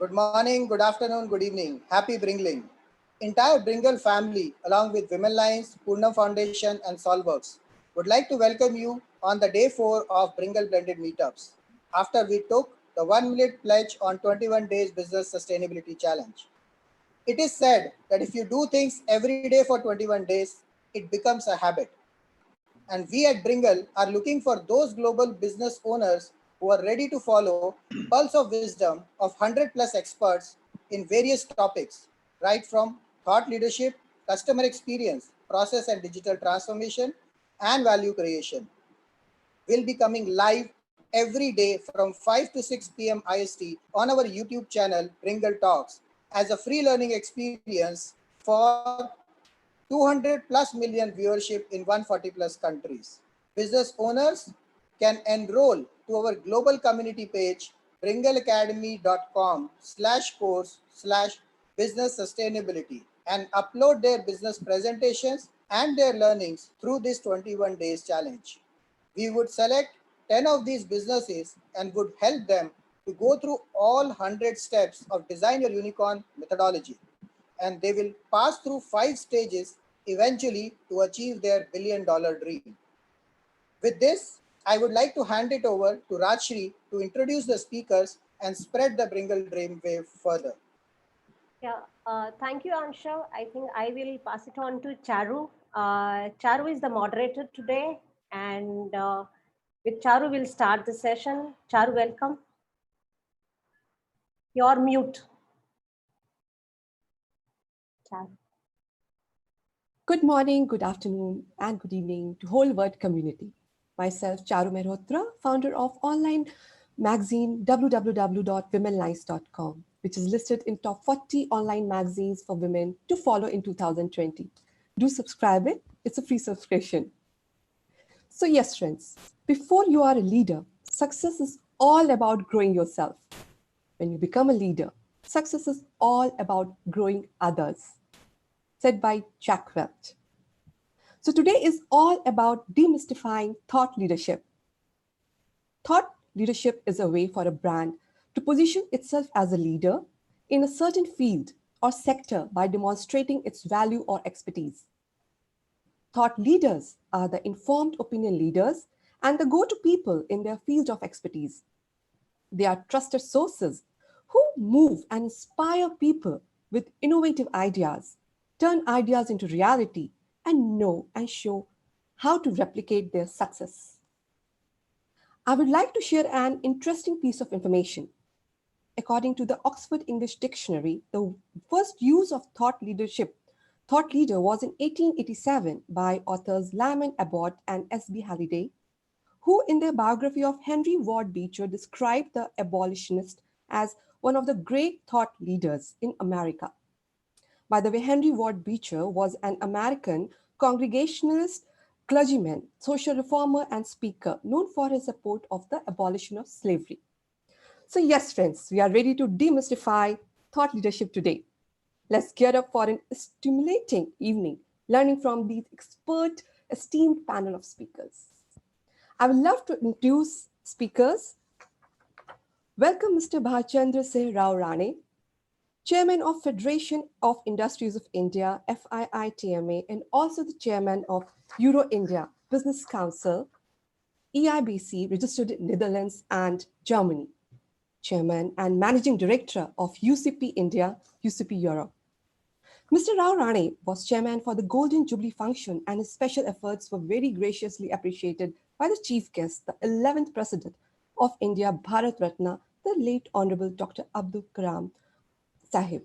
Good morning, good afternoon, good evening. Happy Bringling. Entire Bringle family, along with Women Lines, Poonam Foundation, and Solworks, would like to welcome you on the day 4 of Bringle Blended Meetups. After we took the 1 minute pledge on 21 days business sustainability challenge. It is said that if you do things every day for 21 days, it becomes a habit. And we at Bringle are looking for those global business owners who are ready to follow pulse of wisdom of 100 plus experts in various topics, right from thought leadership, customer experience, process and digital transformation, and value creation. Will be coming live every day from 5 to 6 p.m. IST on our YouTube channel, Bringle Talks, as a free learning experience for 200 plus million viewership in 140 plus countries. Business owners can enroll to our global community page, bringleacademy.com/course/business sustainability, and upload their business presentations and their learnings through this 21 days challenge. We would select 10 of these businesses and would help them to go through all 100 steps of Design Your Unicorn methodology, and they will pass through 5 stages eventually to achieve their $1 billion dream. With this, I would like to hand it over to Rajshri to introduce the speakers and spread the Bringle Dream wave further. Thank you, Ansha. I think I will pass it on to Charu. Charu is the moderator today, and with Charu, we'll start the session. Charu, welcome. You're mute. Charu. Good morning, good afternoon, and good evening to whole world community. Myself, Charu Mehrotra, founder of online magazine www.womenlines.com, which is listed in top 40 online magazines for women to follow in 2020. Do subscribe it. It's a free subscription. So yes, friends, before you are a leader, success is all about growing yourself. When you become a leader, success is all about growing others. Said by Jack Welch. So today is all about demystifying thought leadership. Thought leadership is a way for a brand to position itself as a leader in a certain field or sector by demonstrating its value or expertise. Thought leaders are the informed opinion leaders and the go-to people in their field of expertise. They are trusted sources who move and inspire people with innovative ideas, turn ideas into reality, and know and show how to replicate their success. I would like to share an interesting piece of information. According to the Oxford English Dictionary, the first use of thought leader was in 1887 by authors Lyman Abbott and S.B. Halliday, who in their biography of Henry Ward Beecher described the abolitionist as one of the great thought leaders in America. By the way, Henry Ward Beecher was an American Congregationalist clergyman, social reformer, and speaker known for his support of the abolition of slavery. So yes, friends, we are ready to demystify thought leadership today. Let's gear up for an stimulating evening, learning from these expert, esteemed panel of speakers. I would love to introduce speakers. Welcome Mr. Bhachandra Singh Rao Rane, Chairman of Federation of Industries of India, FIITMA, and also the Chairman of Euro-India Business Council, EIBC, registered in Netherlands and Germany. Chairman and Managing Director of UCP India, UCP Europe. Mr. Rao Rane was Chairman for the Golden Jubilee Function, and his special efforts were very graciously appreciated by the Chief Guest, the 11th President of India, Bharat Ratna, the late Honorable Dr. Abdul Kalam Sahib.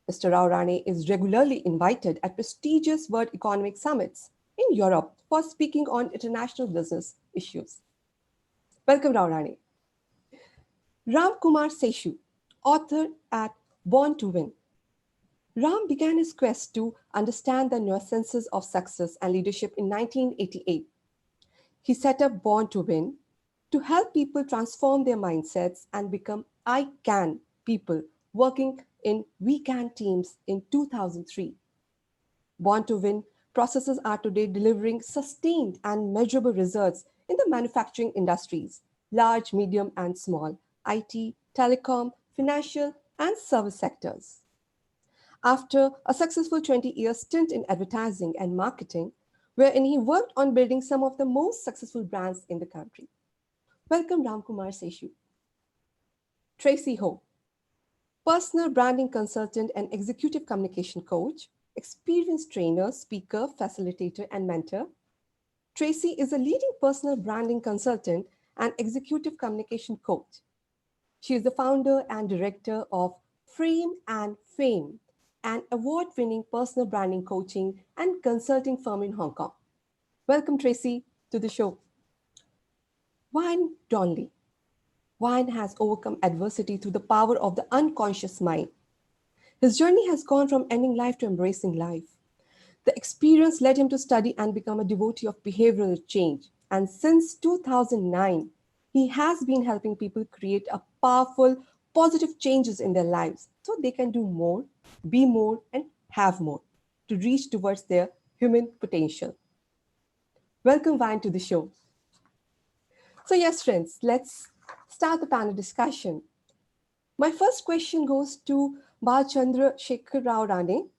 Mr. Rao Rane is regularly invited at prestigious World Economic Summits in Europe for speaking on international business issues. Welcome, Rao Rane. Ram Kumar Seshu, author at Born to Win. Ram began his quest to understand the nuances of success and leadership in 1988. He set up Born to Win to help people transform their mindsets and become I can people working in We Can teams in 2003. Born to Win processes are today delivering sustained and measurable results in the manufacturing industries, large, medium, and small, IT, telecom, financial, and service sectors. After a successful 20-year stint in advertising and marketing, wherein he worked on building some of the most successful brands in the country. Welcome Ramkumar Seshu. Tracy Ho, personal branding consultant and executive communication coach, experienced trainer, speaker, facilitator, and mentor. Tracy is a leading personal branding consultant and executive communication coach. She is the founder and director of Frame and Fame, an award-winning personal branding coaching and consulting firm in Hong Kong. Welcome, Tracy, to the show. Wayne Donley. Wayne has overcome adversity through the power of the unconscious mind. His journey has gone from ending life to embracing life. The experience led him to study and become a devotee of behavioral change. And since 2009, he has been helping people create a powerful, positive changes in their lives so they can do more, be more, and have more to reach towards their human potential. Welcome, Vine, to the show. So yes, friends, let's start the panel discussion. My first question goes to Balchandra Shekhar Rao Rane.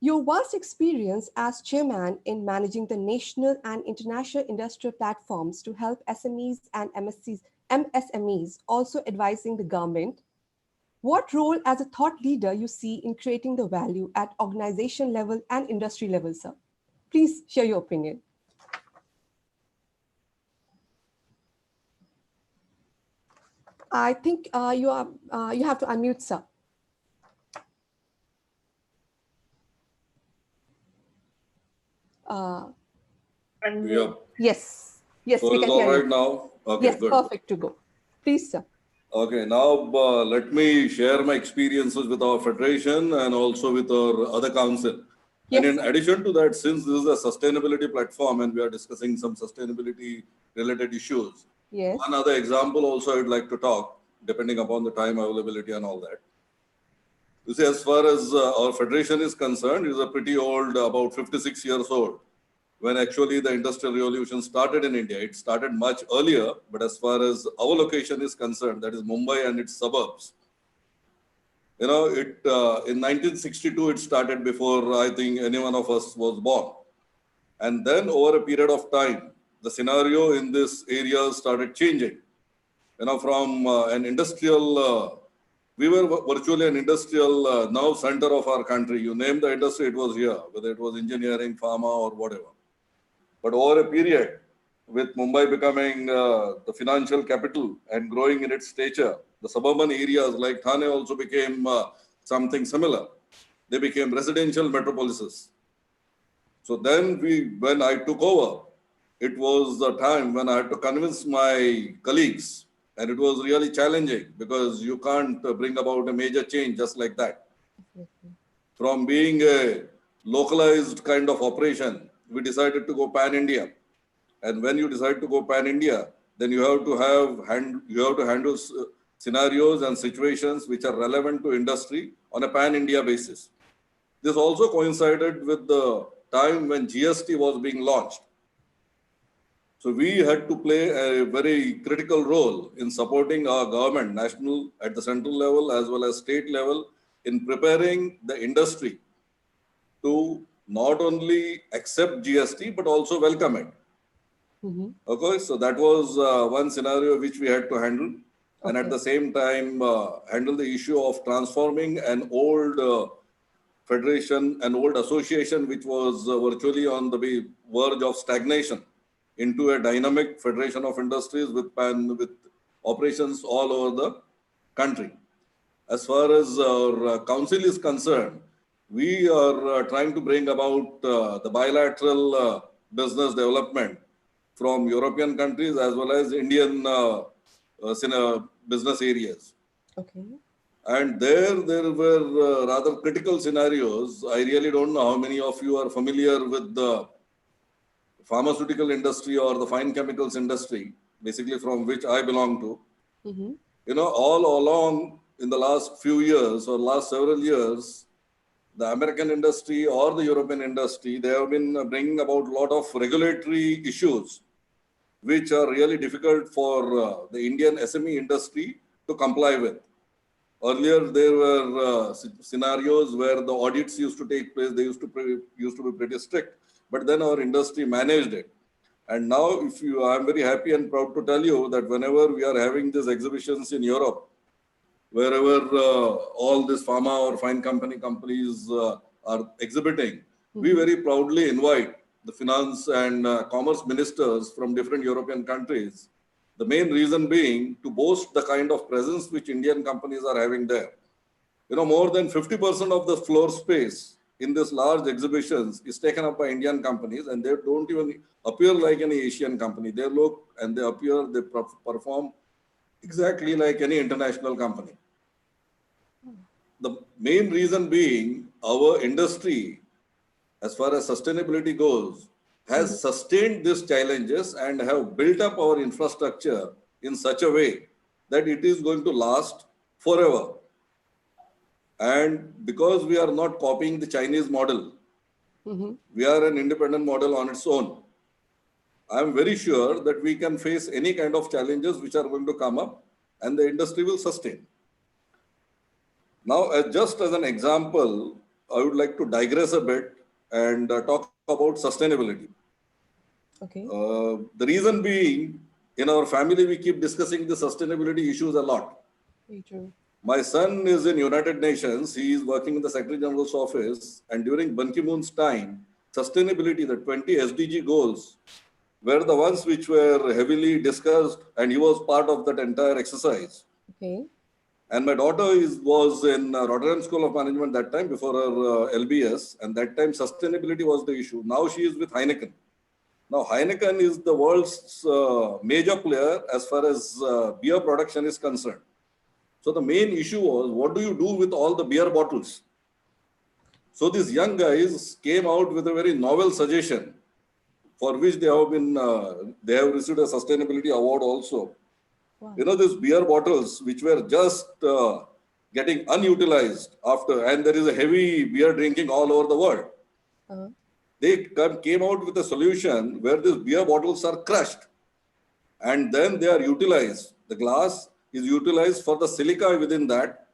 Your vast experience as chairman in managing the national and international industrial platforms to help SMEs and MSMEs, also advising the government, what role as a thought leader you see in creating the value at organization level and industry level, sir? Please share your opinion. I think you have to unmute, sir. Yeah. Yes, So we it's can all hear right you. now? Okay, Yes, good. perfect to go. Please, sir. Okay, now let me share my experiences with our federation and also with our other council. Yes. And in addition to that, since this is a sustainability platform and we are discussing some sustainability related issues, Yes. one other example also I'd like to talk, depending upon the time availability and all that. You see, as far as our federation is concerned, it is a pretty old, about 56 years old. When actually the industrial revolution started in India, it started much earlier, but as far as our location is concerned, that is Mumbai and its suburbs, in 1962, it started before I think any one of us was born. And then over a period of time, the scenario in this area started changing. From an industrial, we were virtually an industrial nerve center of our country. You name the industry, it was here, whether it was engineering, pharma, or whatever. But over a period, with Mumbai becoming the financial capital and growing in its stature, the suburban areas like Thane also became something similar. They became residential metropolises. So then when I took over, it was the time when I had to convince my colleagues, and it was really challenging because you can't bring about a major change just like that. From being a localized kind of operation, we decided to go pan-India. And when you decide to go pan-India, then you have to handle scenarios and situations which are relevant to industry on a pan-India basis. This also coincided with the time when GST was being launched. So we had to play a very critical role in supporting our government, national, at the central level as well as state level, in preparing the industry to not only accept GST, but also welcome it. Mm-hmm. Okay, so that was one scenario which we had to handle. And Okay. at the same time, handle the issue of transforming an old federation, an old association, which was virtually on the verge of stagnation, into a dynamic federation of industries with operations all over the country. As far as our council is concerned, we are trying to bring about the bilateral business development from European countries as well as Indian business areas. Okay. And there were rather critical scenarios. I really don't know how many of you are familiar with the pharmaceutical industry or the fine chemicals industry, basically from which I belong to. Mm-hmm. All along in the last few years or last several years, the American industry or the European industry, they have been bringing about a lot of regulatory issues, which are really difficult for the Indian SME industry to comply with. Earlier, there were scenarios where the audits used to take place. They used to be pretty strict. But then our industry managed it. And now, I'm very happy and proud to tell you that whenever we are having these exhibitions in Europe, wherever all these pharma or fine companies are exhibiting, we very proudly invite the finance and commerce ministers from different European countries. The main reason being to boast the kind of presence which Indian companies are having there. More than 50% of the floor space in this large exhibitions is taken up by Indian companies, and they don't even appear like any Asian company. They look and they appear, they perform exactly like any international company. The main reason being our industry, as far as sustainability goes, has sustained these challenges and have built up our infrastructure in such a way that it is going to last forever. And because we are not copying the Chinese model, we are an independent model on its own. I am very sure that we can face any kind of challenges which are going to come up and the industry will sustain. Now, just as an example, I would like to digress a bit and talk about sustainability. Okay. The reason being, in our family, we keep discussing the sustainability issues a lot. Very true. My son is in United Nations. He is working in the Secretary General's office. And during Ban Ki-moon's time, sustainability, the 20 SDG goals, were the ones which were heavily discussed. And he was part of that entire exercise. Okay. And my daughter was in Rotterdam School of Management that time before her LBS. And that time sustainability was the issue. Now she is with Heineken. Now Heineken is the world's major player as far as beer production is concerned. So the main issue was, what do you do with all the beer bottles? So these young guys came out with a very novel suggestion for which they have received a sustainability award also. Wow. These beer bottles which were just getting unutilized after, and there is a heavy beer drinking all over the world. They came out with a solution where these beer bottles are crushed and then they are utilized. The glass is utilized for the silica within that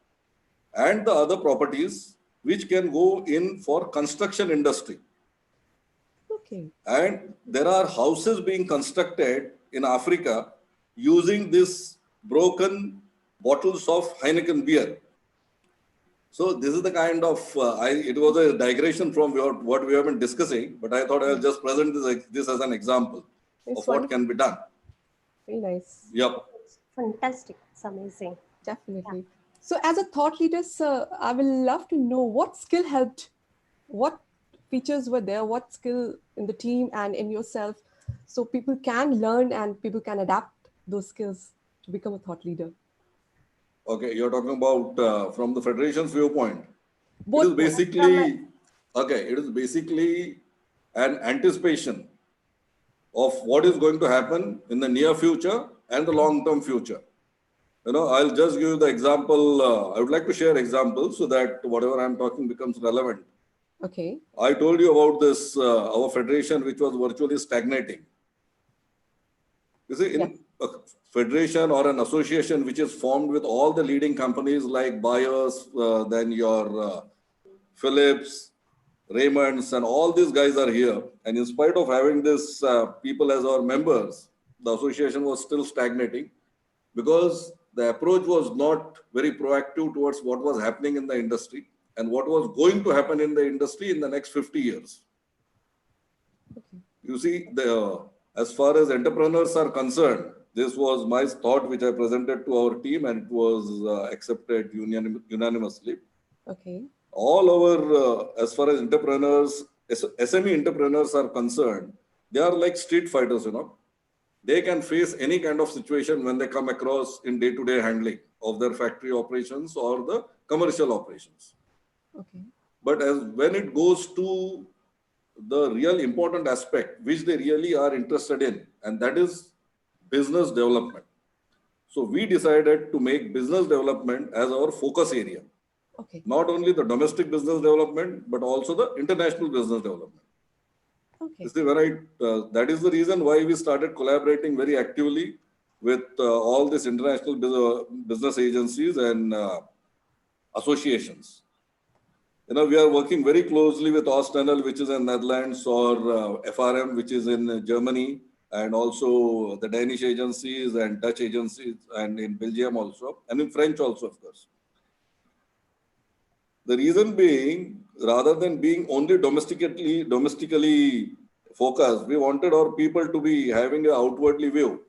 and the other properties which can go in for construction industry. Okay. And there are houses being constructed in Africa using this broken bottles of Heineken beer. So this is the kind of, it was a digression from what we have been discussing, but I thought I'll just present this as an example of what can be done. Very nice. Yep. Fantastic. It's amazing. Definitely. Yeah. So as a thought leader, sir, I will love to know what skill helped, what features were there, what skill in the team and in yourself, so people can learn and people can adapt those skills to become a thought leader. Okay, you're talking about from the Federation's viewpoint. Both. It is basically an anticipation of what is going to happen in the near future and the long-term future. I'll just give you the example. I would like to share examples so that whatever I'm talking becomes relevant. Okay. I told you about this, our federation, which was virtually stagnating. You see, in a federation or an association which is formed with all the leading companies like Bayers, then your Philips, Raymonds, and all these guys are here. And in spite of having these people as our members, the association was still stagnating because the approach was not very proactive towards what was happening in the industry and what was going to happen in the industry in the next 50 years. Okay. You see, as far as entrepreneurs are concerned, this was my thought which I presented to our team and it was accepted unanimously. Okay. All our, as far as entrepreneurs, SME entrepreneurs are concerned, they are like street fighters, They can face any kind of situation when they come across in day-to-day handling of their factory operations or the commercial operations. Okay. But when it goes to the real important aspect, which they really are interested in, and that is business development. So we decided to make business development as our focus area. Okay. Not only the domestic business development, but also the international business development. Okay. That is the reason why we started collaborating very actively with all these international business agencies and associations. We are working very closely with Ostendal, which is in Netherlands, or FRM, which is in Germany, and also the Danish agencies and Dutch agencies, and in Belgium also, and in French also, of course. The reason being, rather than being only domestically focused, we wanted our people to be having an outwardly view.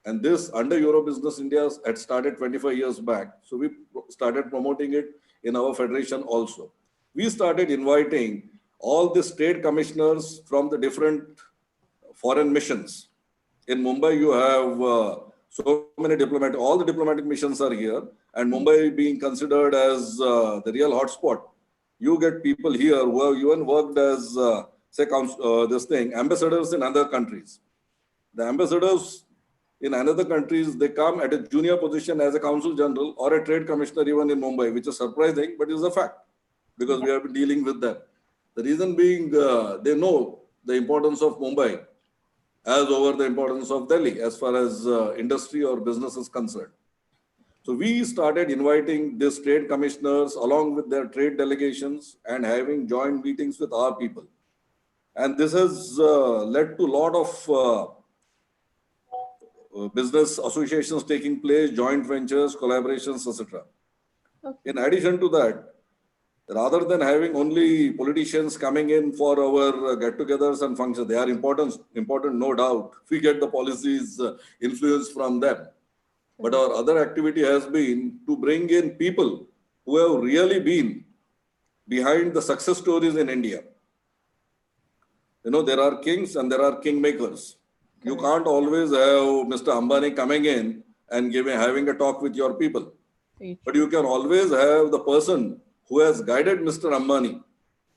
And this under Euro Business India had started 25 years back. So we started promoting it in our federation also. We started inviting all the state commissioners from the different foreign missions. In Mumbai, you have so many all the diplomatic missions are here, and Mumbai being considered as the real hotspot. You get people here who have even worked as, ambassadors in other countries. The ambassadors in another countries, they come at a junior position as a consul general or a trade commissioner even in Mumbai, which is surprising, but is a fact because we have been dealing with them. The reason being, they know the importance of Mumbai as over the importance of Delhi as far as industry or business is concerned. So we started inviting these trade commissioners along with their trade delegations and having joint meetings with our people. And this has led to a lot of business associations taking place, joint ventures, collaborations, etc. Okay. In addition to that, rather than having only politicians coming in for our get-togethers and functions, they are important, no doubt. We get the policies influence from them. But our other activity has been to bring in people who have really been behind the success stories in India. There are kings and there are kingmakers. You can't always have Mr. Ambani coming in and having a talk with your people. But you can always have the person who has guided Mr. Ambani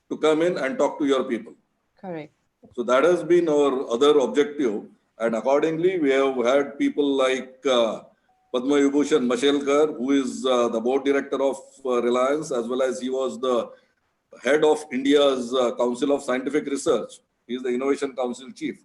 to come in and talk to your people. Correct. So that has been our other objective. And accordingly, we have had people like Padma Vibhushan Mashelkar, who is the board director of Reliance, as well as he was the head of India's Council of Scientific Research. He is the Innovation Council chief.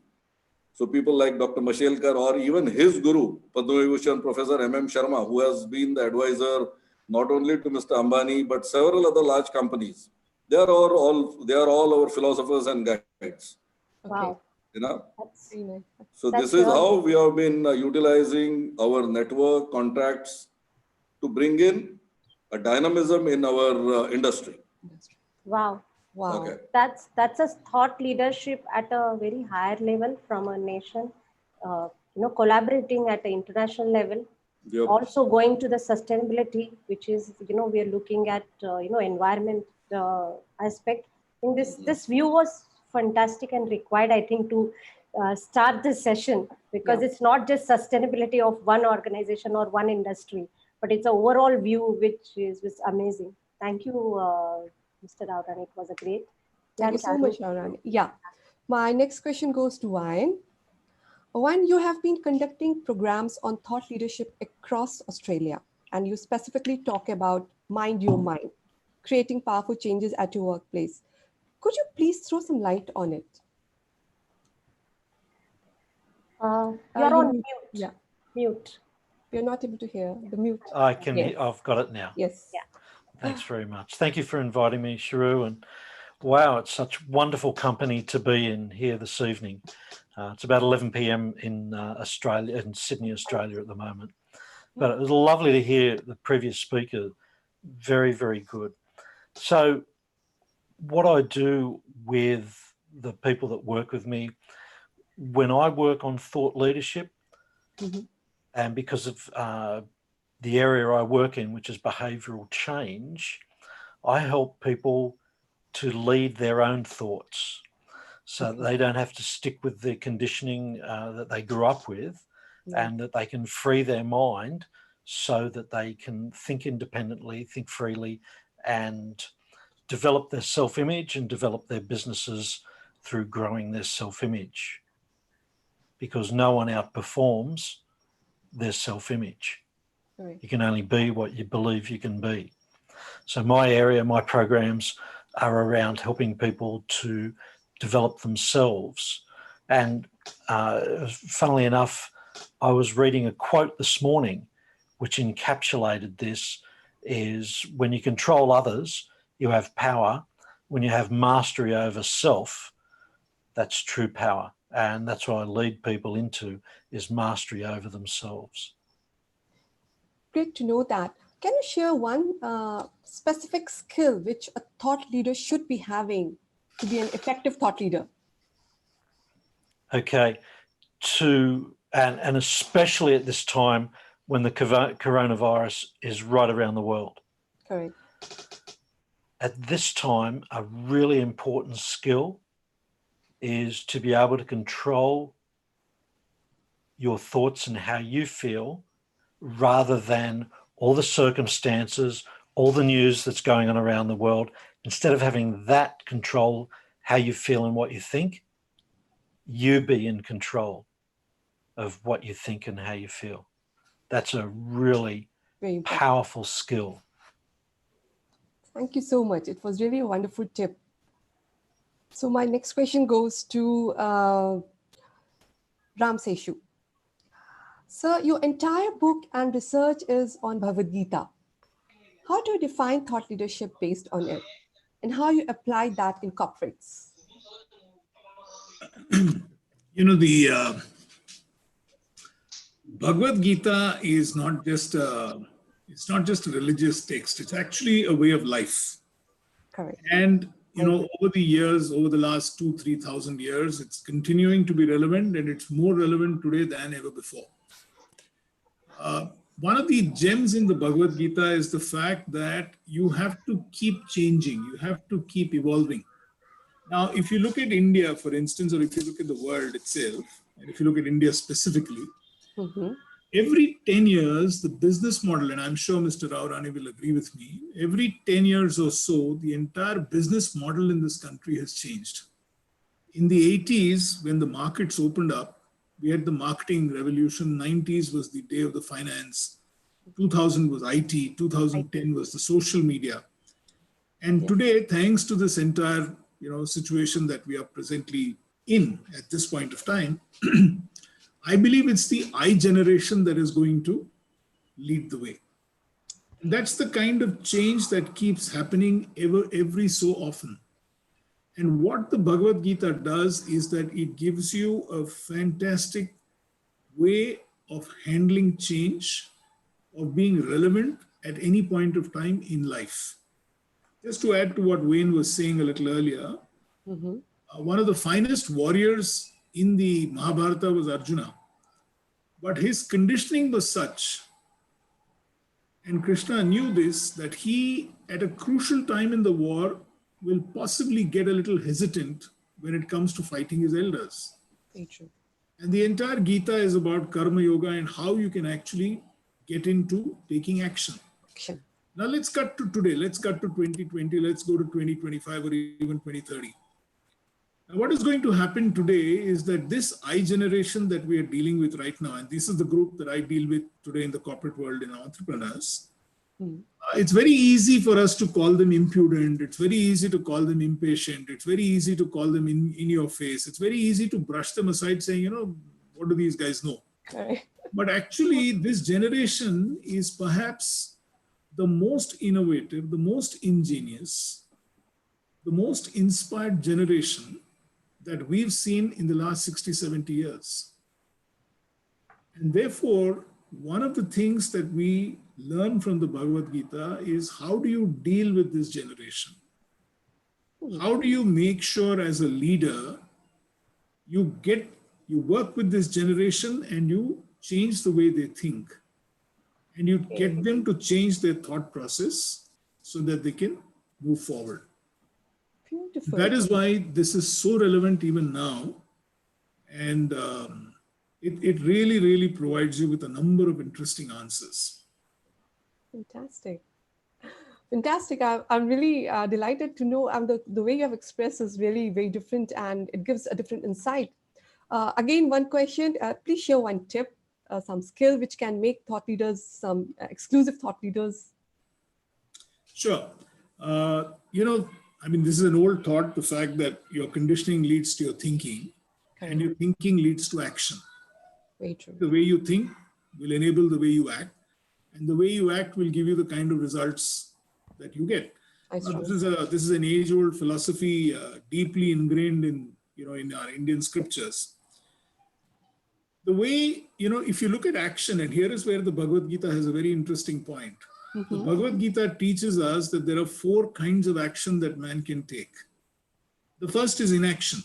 So people like Dr. Mashelkar or even his guru, Padma Vibhushan Professor M.M. Sharma, who has been the advisor not only to Mr. Ambani, but several other large companies. They are all our philosophers and guides. Wow. That's really nice. So this is how we have been utilizing our network contacts to bring in a dynamism in our industry. Wow. Wow. Okay. That's a thought leadership at a very higher level from a nation, collaborating at the international level. Yep. Also going to the sustainability, which is, we are looking at, environment aspect. I think this view was fantastic and required, I think, to start this session, because it's not just sustainability of one organization or one industry, but it's an overall view, which is amazing. Thank you, Mr. Rauran. It was a great. Thank you so much, Rauran. Yeah. My next question goes to Wayan. Wayan, you have been conducting programs on thought leadership across Australia, and you specifically talk about Mind Your Mind, creating powerful changes at your workplace. Could you please throw some light on it? You're on mute. Yeah. Mute. We're not able to hear the mute. I can. Yes. I've got it now. Yes. Yeah. Thanks very much. Thank you for inviting me, Sharu. And wow, it's such wonderful company to be in here this evening. It's about 11 p.m. in Australia, in Sydney, Australia at the moment. But it was lovely to hear the previous speaker. Very, very good. So what I do with the people that work with me, when I work on thought leadership, and because of the area I work in, which is behavioural change, I help people to lead their own thoughts so that they don't have to stick with the conditioning that they grew up with, and that they can free their mind so that they can think independently, think freely, and develop their self-image and develop their businesses through growing their self-image, because no one outperforms their self-image. Right. You can only be what you believe you can be. So my area, my programs are around helping people to develop themselves. And funnily enough, I was reading a quote this morning which encapsulated this. is when you control others, you have power. When you have mastery over self, that's true power. And that's what I lead people into, is mastery over themselves. Great to know that. Can you share one specific skill which a thought leader should be having to be an effective thought leader? Okay, and especially at this time when the coronavirus is right around the world. Correct. At this time, a really important skill is to be able to control your thoughts and how you feel, rather than all the circumstances, all the news that's going on around the world. Instead of having that control how you feel and what you think, you be in control of what you think and how you feel. That's a really Very important. powerful skill. Thank you so much. It was really a wonderful tip. So my next question goes to Ram Seshu. Sir, your entire book and research is on Bhagavad Gita. How do you define thought leadership based on it? And how you apply that in corporates? The Bhagavad Gita is not just it's not just a religious text. It's actually a way of life. Correct. And over the years, over the last 2,000-3,000 years, it's continuing to be relevant, and it's more relevant today than ever before. One of the gems in the Bhagavad Gita is the fact that you have to keep changing. You have to keep evolving. Now, if you look at India, for instance, or if you look at the world itself, and if you look at India specifically, every 10 years, the business model, and I'm sure Mr. Rao Rani will agree with me, every 10 years or so, the entire business model in this country has changed. In the 80s, when the markets opened up, we had the marketing revolution. 90s was the day of the finance. 2000 was IT. 2010 was the social media. And today, thanks to this entire situation that we are presently in at this point of time, I believe it's the I generation that is going to lead the way. And that's the kind of change that keeps happening every so often. And what the Bhagavad Gita does is that it gives you a fantastic way of handling change, of being relevant at any point of time in life. Just to add to what Wayne was saying a little earlier, one of the finest warriors in the Mahabharata was Arjuna. But his conditioning was such, and Krishna knew this, that he, at a crucial time in the war, will possibly get a little hesitant when it comes to fighting his elders. Very true. And the entire Gita is about karma yoga and how you can actually get into taking action. Now let's cut to today. Let's cut to 2020. Let's go to 2025 or even 2030. Now, what is going to happen today is that this I generation that we are dealing with right now, and this is the group that I deal with today in the corporate world in entrepreneurs, it's very easy for us to call them impudent. It's very easy to call them impatient. It's very easy to call them in your face. It's very easy to brush them aside saying, what do these guys know? Okay. But actually, this generation is perhaps the most innovative, the most ingenious, the most inspired generation that we've seen in the last 60, 70 years. And therefore, one of the things that we learn from the Bhagavad Gita is how do you deal with this generation? How do you make sure as a leader, you work with this generation and you change the way they think, and you get them to change their thought process so that they can move forward. Beautiful. That is why this is so relevant even now. And it really, really provides you with a number of interesting answers. Fantastic. Fantastic. I'm really delighted to know the way you have expressed is really very different, and it gives a different insight. Again, one question, please share one tip, some skill which can make thought leaders, some exclusive thought leaders. Sure. This is an old thought, the fact that your conditioning leads to your thinking, and your thinking leads to action. Very true. The way you think will enable the way you act. And the way you act will give you the kind of results that you get. That's Now, true. this is an age-old philosophy, deeply ingrained in in our Indian scriptures. The way, if you look at action, and here is where the Bhagavad Gita has a very interesting point. The Bhagavad Gita teaches us that there are 4 kinds of action that man can take. The first is inaction.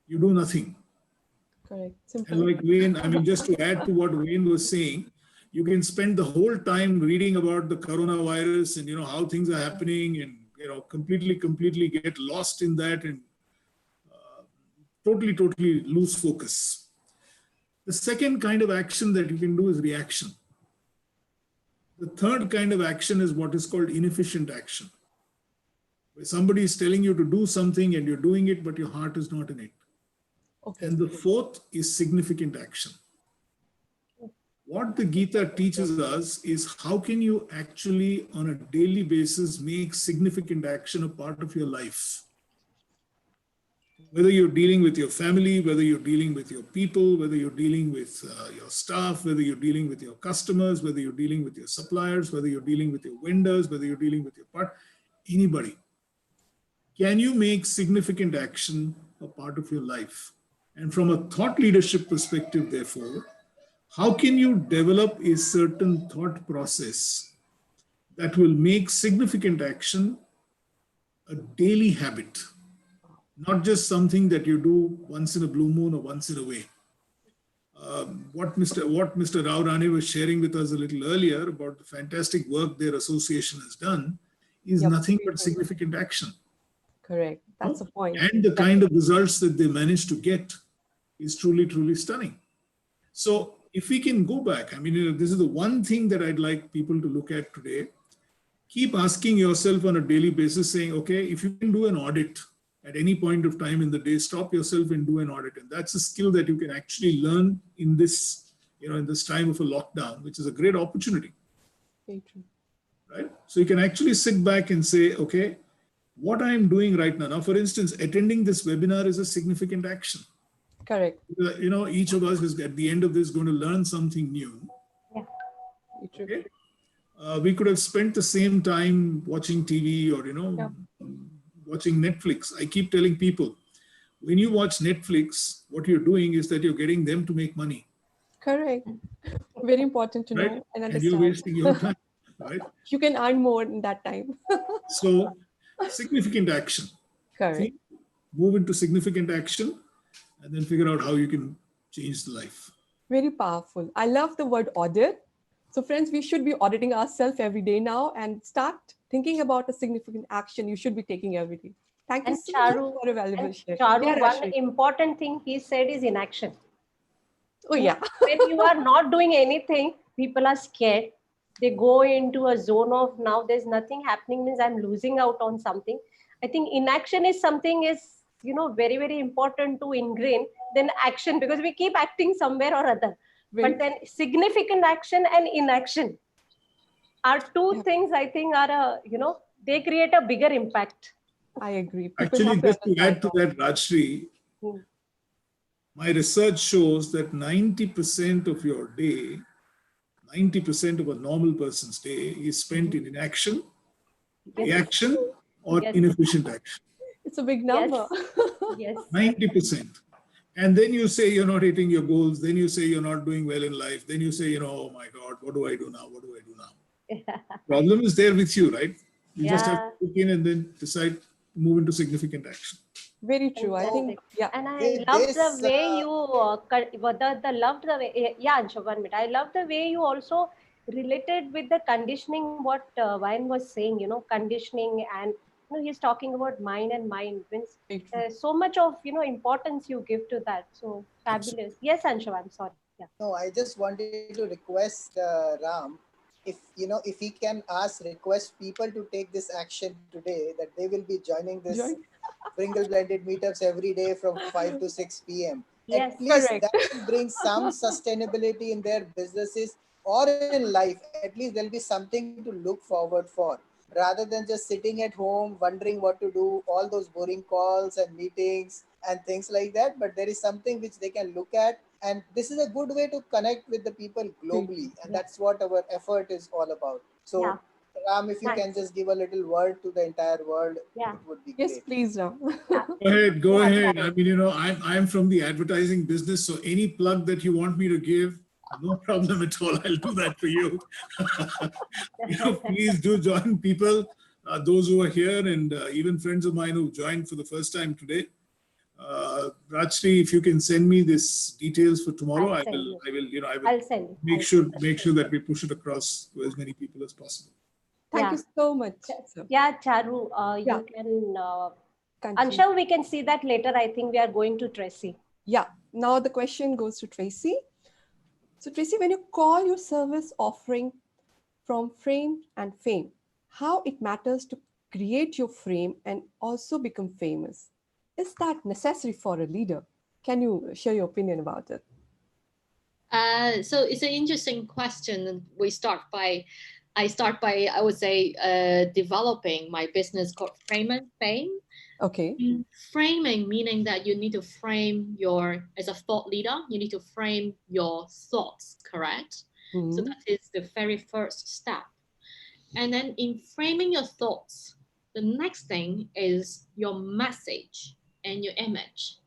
You do nothing. Correct. And Simple. like Wayne, I mean, just to add to what Wayne was saying, you can spend the whole time reading about the coronavirus and how things are happening, and completely get lost in that and totally lose focus. The second kind of action that you can do is reaction. The third kind of action is what is called inefficient action, where somebody is telling you to do something and you're doing it, but your heart is not in it. Okay. And the fourth is significant action. What the Gita teaches us is how can you actually on a daily basis make significant action a part of your life. Whether you're dealing with your family, whether you're dealing with your people, whether you're dealing with your staff, whether you're dealing with your customers, whether you're dealing with your suppliers, whether you're dealing with your vendors, whether you're dealing with your anybody. Can you make significant action a part of your life? And from a thought leadership perspective, therefore, how can you develop a certain thought process that will make significant action a daily habit? Not just something that you do once in a blue moon or once in a way. What Mr. Rao Rane was sharing with us a little earlier about the fantastic work their association has done is Yep. nothing but significant action. Correct. That's the point. And the kind of results that they managed to get is truly stunning. So if we can go back, I mean, this is the one thing that I'd like people to look at today. Keep asking yourself on a daily basis, saying, okay, if you can do an audit at any point of time in the day, stop yourself and do an audit. And that's a skill that you can actually learn in this, in this time of a lockdown, which is a great opportunity. Very true. Right? So you can actually sit back and say, okay, what I'm doing right now. Now, for instance, attending this webinar is a significant action. Correct. Each of us is at the end of this going to learn something new. Yeah. Very true. Okay? We could have spent the same time watching TV or, watching Netflix. I keep telling people, when you watch Netflix, what you're doing is that you're getting them to make money. Correct. Very important to Right? know and And understand. you're wasting your time. Right? You can earn more in that time. So, significant action. Correct. See? Move into significant action and then figure out how you can change the life. Very powerful. I love the word audit. So friends, we should be auditing ourselves every day now and start thinking about a significant action you should be taking every day. Thank you And so much Charu, for a valuable share. Charu, Yeah, one Rashmi. important thing he said is inaction. Oh yeah. When you are not doing anything, people are scared. They go into a zone of now there's nothing happening, means I'm losing out on something. I think inaction is something very important to ingrain than action, because we keep acting somewhere or other. But then significant action and inaction are two things I think are they create a bigger impact. I agree. People Actually, have just to understand add to that, Rajshri, my research shows that 90% of your day, 90% of a normal person's day is spent in inaction, reaction, or inefficient action. It's a big number. Yes. 90%. And then you say you're not hitting your goals. Then you say you're not doing well in life. Then you say, oh my God, what do I do now? What do I do now? Problem is there with you, right? You just have to look in and then decide to move into significant action. Very true. I think, yeah. And I love the way you, Anshu, 1 minute. I love the way you also related with the conditioning, what Vayan was saying, conditioning, and he's talking about mind and mind. Means so much of importance you give to that. So fabulous. Yes, Anshu, I'm sorry. Yeah. No, I just wanted to request Ram, if he can request people to take this action today, that they will be joining this Pringle Blended meetups every day from 5 to 6 p.m. Yes, at least correct. that will bring some sustainability in their businesses or in life. At least there'll be something to look forward for, rather than just sitting at home wondering what to do, all those boring calls and meetings and things like that, but there is something which they can look at, and this is a good way to connect with the people globally, and Yeah. that's what our effort is all about. Yeah. So Ram, if you can Thanks. just give a little word to the entire world, Yeah. it would be Yes, great. please, Ram. Yeah. Go ahead, go Yeah, ahead. I Charu. mean, I'm from the advertising business, so any plug that you want me to give, no problem at all. I'll do that for you. Please do join people, those who are here, and even friends of mine who joined for the first time today. Rajshri, if you can send me this details for tomorrow, I'll send you. I will I'll send you. make sure that we push it across to as many people as possible. Thank Yeah. you so much, sir. Yeah, Charu, Yeah. you can. Continue. Anshul, we can see that later. I think we are going to Tracy. Yeah. Now the question goes to Tracy. So Tracy, when you call your service offering from frame and fame, how it matters to create your frame and also become famous. Is that necessary for a leader? Can you share your opinion about it? So it's an interesting question. I start by, I would say, developing my business called Frame and Fame. Okay. Framing meaning that you need to frame as a thought leader, you need to frame your thoughts, correct? So that is the very first step. And then in framing your thoughts, the next thing is your message and your image.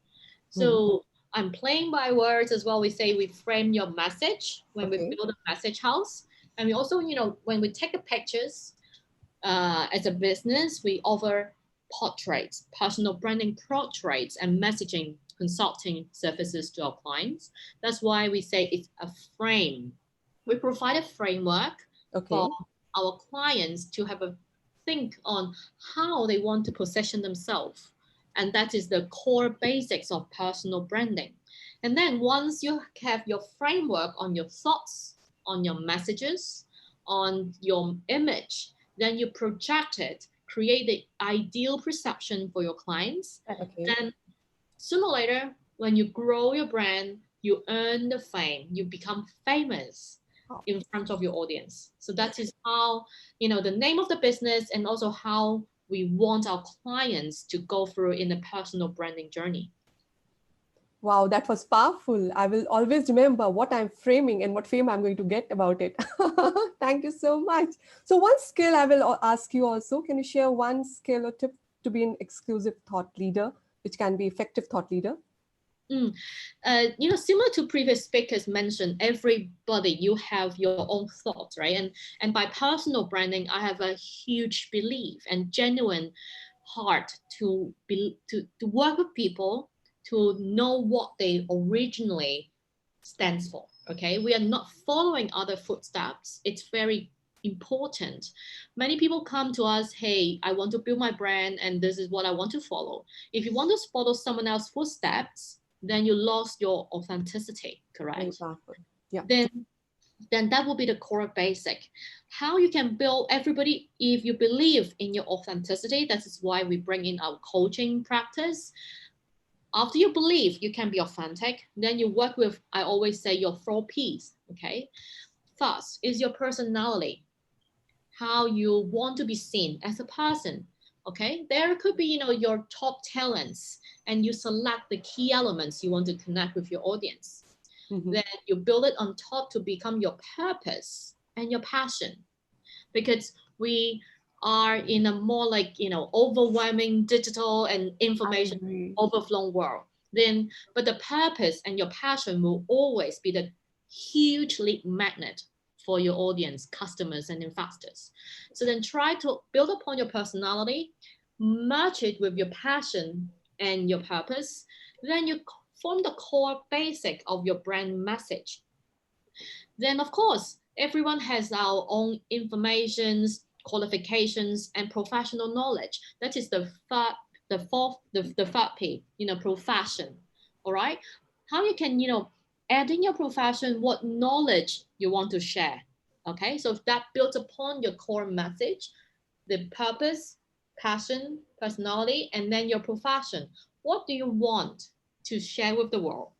So I'm playing by words as well. We say we frame your message when we build a message house. And we also, when we take the pictures as a business, we offer portraits, personal branding portraits, and messaging consulting services to our clients. That's why we say it's a frame. We provide a framework for our clients to have a think on how they want to position themselves. And that is the core basics of personal branding. And then once you have your framework on your thoughts, on your messages, on your image, then you project it, create the ideal perception for your clients. Then sooner or later, when you grow your brand, you earn the fame, you become famous in front of your audience. So that is how, the name of the business and also how we want our clients to go through in the personal branding journey. Wow, that was powerful. I will always remember what I'm framing and what fame I'm going to get about it. Thank you so much. So one skill I will ask you also, can you share one skill or tip to be an exclusive thought leader, which can be effective thought leader? Similar to previous speakers mentioned, everybody, you have your own thoughts, right? And by personal branding, I have a huge belief and genuine heart to work with people to know what they originally stands for. Okay, we are not following other footsteps. It's very important. Many people come to us, hey, I want to build my brand and this is what I want to follow. If you want to follow someone else's footsteps, then you lost your authenticity, correct? Yeah. Then that will be the core basic. How you can build everybody, if you believe in your authenticity, that is why we bring in our coaching practice. After you believe you can be authentic, then you work with, I always say, your 4 Ps, okay? First is your personality, how you want to be seen as a person, okay? There could be, your top talents, and you select the key elements you want to connect with your audience. Then you build it on top to become your purpose and your passion. Because we are in a more like, overwhelming digital and information overflow world. But the purpose and your passion will always be the huge lead magnet for your audience, customers, and investors. So then try to build upon your personality, merge it with your passion and your purpose. Then you form the core basic of your brand message. Then, of course, everyone has our own informations, qualifications, and professional knowledge. That is the third P, profession. All right. How you can, add in your profession, what knowledge you want to share. Okay. So that builds upon your core message, the purpose, passion, personality, and then your profession. What do you want to share with the world?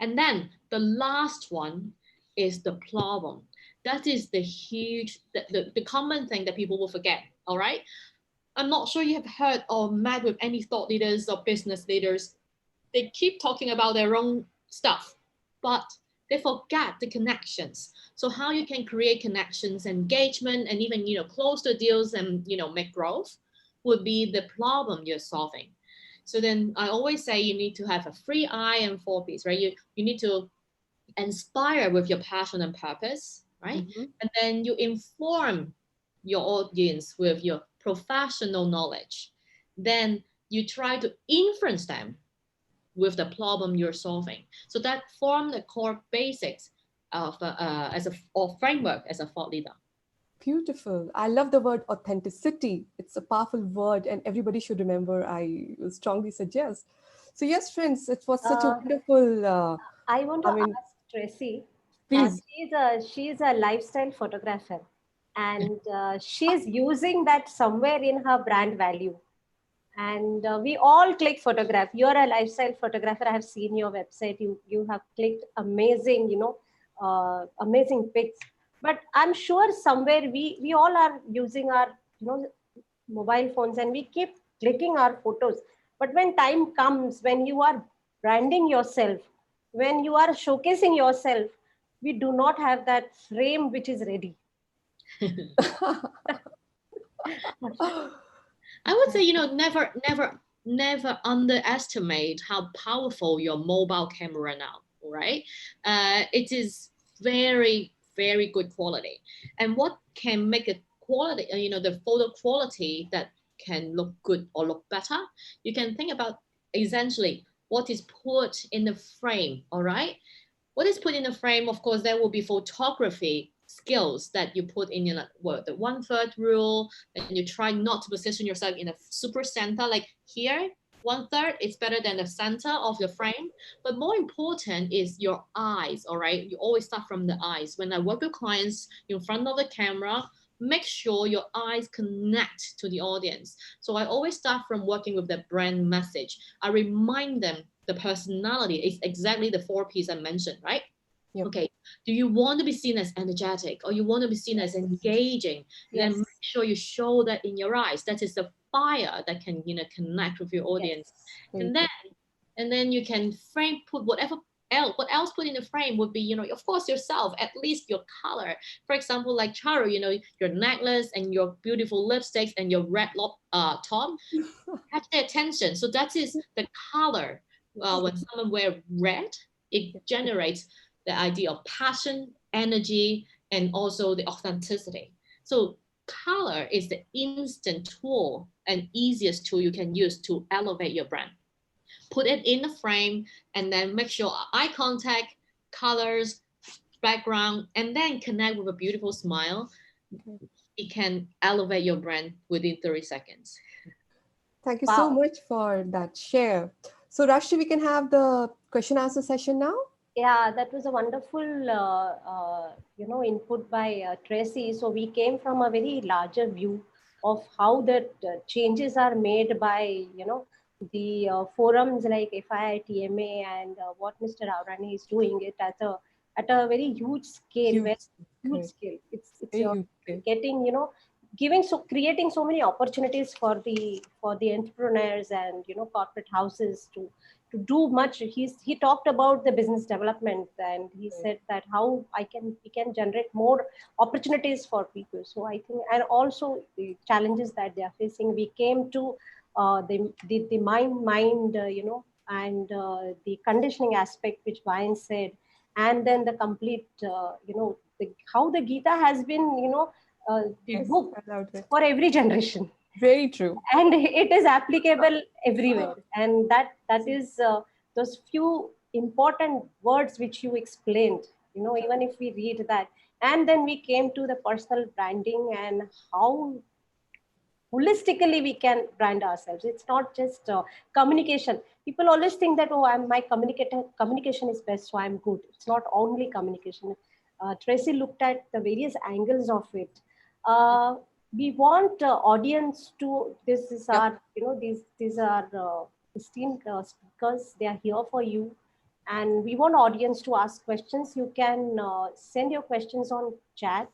And then the last one is the problem. That is the huge, the common thing that people will forget, all right? I'm not sure you have heard or met with any thought leaders or business leaders. They keep talking about their own stuff, but they forget the connections. So how you can create connections, engagement, and even, close the deals and, make growth would be the problem you're solving. So then I always say you need to have a 3I and 4Ps, right? You need to inspire with your passion and purpose, right? Mhm. And then you inform your audience with your professional knowledge. Then you try to influence them with the problem you're solving. So that form the core basics of as a or framework as a thought leader. Beautiful. I love the word authenticity. It's a powerful word, and everybody should remember. I will strongly suggest. So, yes, friends, it was such a Uh, wonderful. I want to I mean, ask Tracy. please. She's a lifestyle photographer, and she's using that somewhere in her brand value. And we all click photograph. You're a lifestyle photographer. I have seen your website. You have clicked amazing, amazing pics. But I'm sure somewhere we all are using our mobile phones and we keep clicking our photos. But when time comes, when you are branding yourself, when you are showcasing yourself, we do not have that frame which is ready. I would say, never underestimate how powerful your mobile camera now, right? It is very, very good quality. And what can make it quality, the photo quality that can look good or look better, you can think about essentially what is put in the frame, all right? What is put in the frame, of course, there will be photography skills that you put in your the 1/3 rule, and you try not to position yourself in a super center like here. 1/3 is better than the center of the frame, but more important is your eyes. All right, you always start from the eyes. When I work with clients in front of the camera, make sure your eyes connect to the audience. So I always start from working with the brand message. I remind them the personality is exactly the 4Ps I mentioned, right? Yep. Okay, do you want to be seen as energetic or you want to be seen as engaging? Yes. Then make sure you show that in your eyes. That is the fire that can, connect with your audience. Very And good. then you can frame, put whatever else, what else put in the frame would be, of course, yourself, at least your color. For example, like Charu, your necklace and your beautiful lipsticks and your red top catch their attention. So that is the color. When someone wear red, it generates the idea of passion, energy, and also the authenticity. So color is the instant tool and easiest tool you can use to elevate your brand. Put it in the frame and then make sure eye contact, colors, background, and then connect with a beautiful smile. It can elevate your brand within 30 seconds. Thank you so Wow. much for that share. So, Rashti, we can have the question answer session now. Yeah, that was a wonderful, input by Tracy. So we came from a very larger view of how the changes are made by, the forums like FIITMA and what Mr. Aurani is doing it at a very huge scale, Huge, very huge great, scale. It's very huge. Great. getting, creating so many opportunities for the entrepreneurs and corporate houses to do much. He talked about the business development, and he said that how we can generate more opportunities for people. So I think, and also the challenges that they are facing, we came to the mind and the conditioning aspect which Brian said, and then the complete how the Gita has been the Yes, book I loved it. for every generation, Very true. and it is applicable everywhere. And that is those few important words which you explained, even if we read that. And then we came to the personal branding and how holistically we can brand ourselves. It's not just communication. People always think that, oh, my communication is best, so I'm good. It's not only communication. Tracy looked at the various angles of it. We want audience to, this is Yep. our, these are esteemed speakers. They are here for you, and we want audience to ask questions. You can send your questions on chat,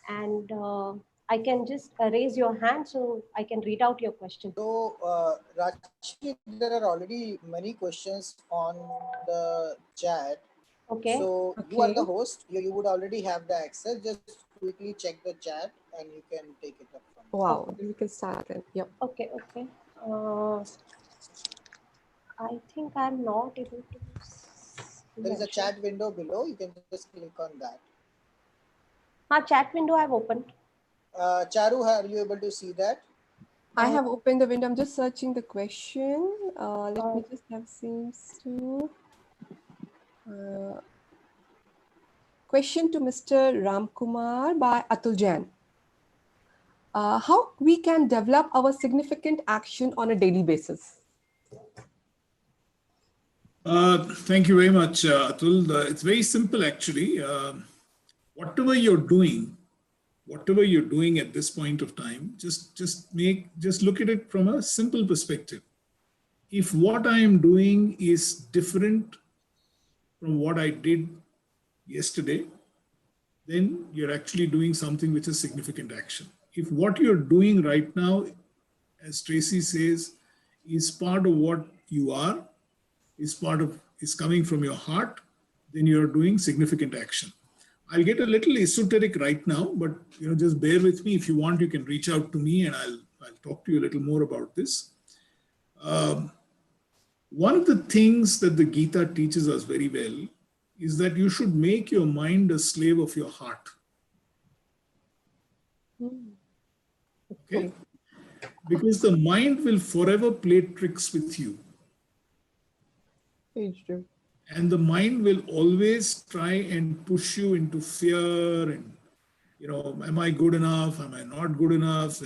and I can just raise your hand so I can read out your question. So, Rajshri, there are already many questions on the chat. Okay. So, you are the Okay. host. You would already have the access. Just quickly check the chat and you can take it up from there. Wow. Then we can start then. Yep. Okay. Okay. I think I'm not able to There is a mention. chat window below. You can just click on that. Chat window I've opened. Charu, are you able to see that? I have opened the window. I'm just searching the question. Let Uh, me just have seems to. Question to Mr. Ramkumar by Atul Jain. How we can develop our significant action on a daily basis? Thank you very much, Atul. It's very simple, actually. Whatever you're doing at this point of time, just look at it from a simple perspective. If what I am doing is different from what I did yesterday, then you're actually doing something which is significant action. If what you're doing right now, as Tracy says, is part of what you are, is coming from your heart, then you're doing significant action. I'll get a little esoteric right now, but just bear with me. If you want, you can reach out to me and I'll talk to you a little more about this. One of the things that the Gita teaches us very well is that you should make your mind a slave of your heart. Okay? Because the mind will forever play tricks with you. Page two. And the mind will always try and push you into fear and, am I good enough? Am I not good enough?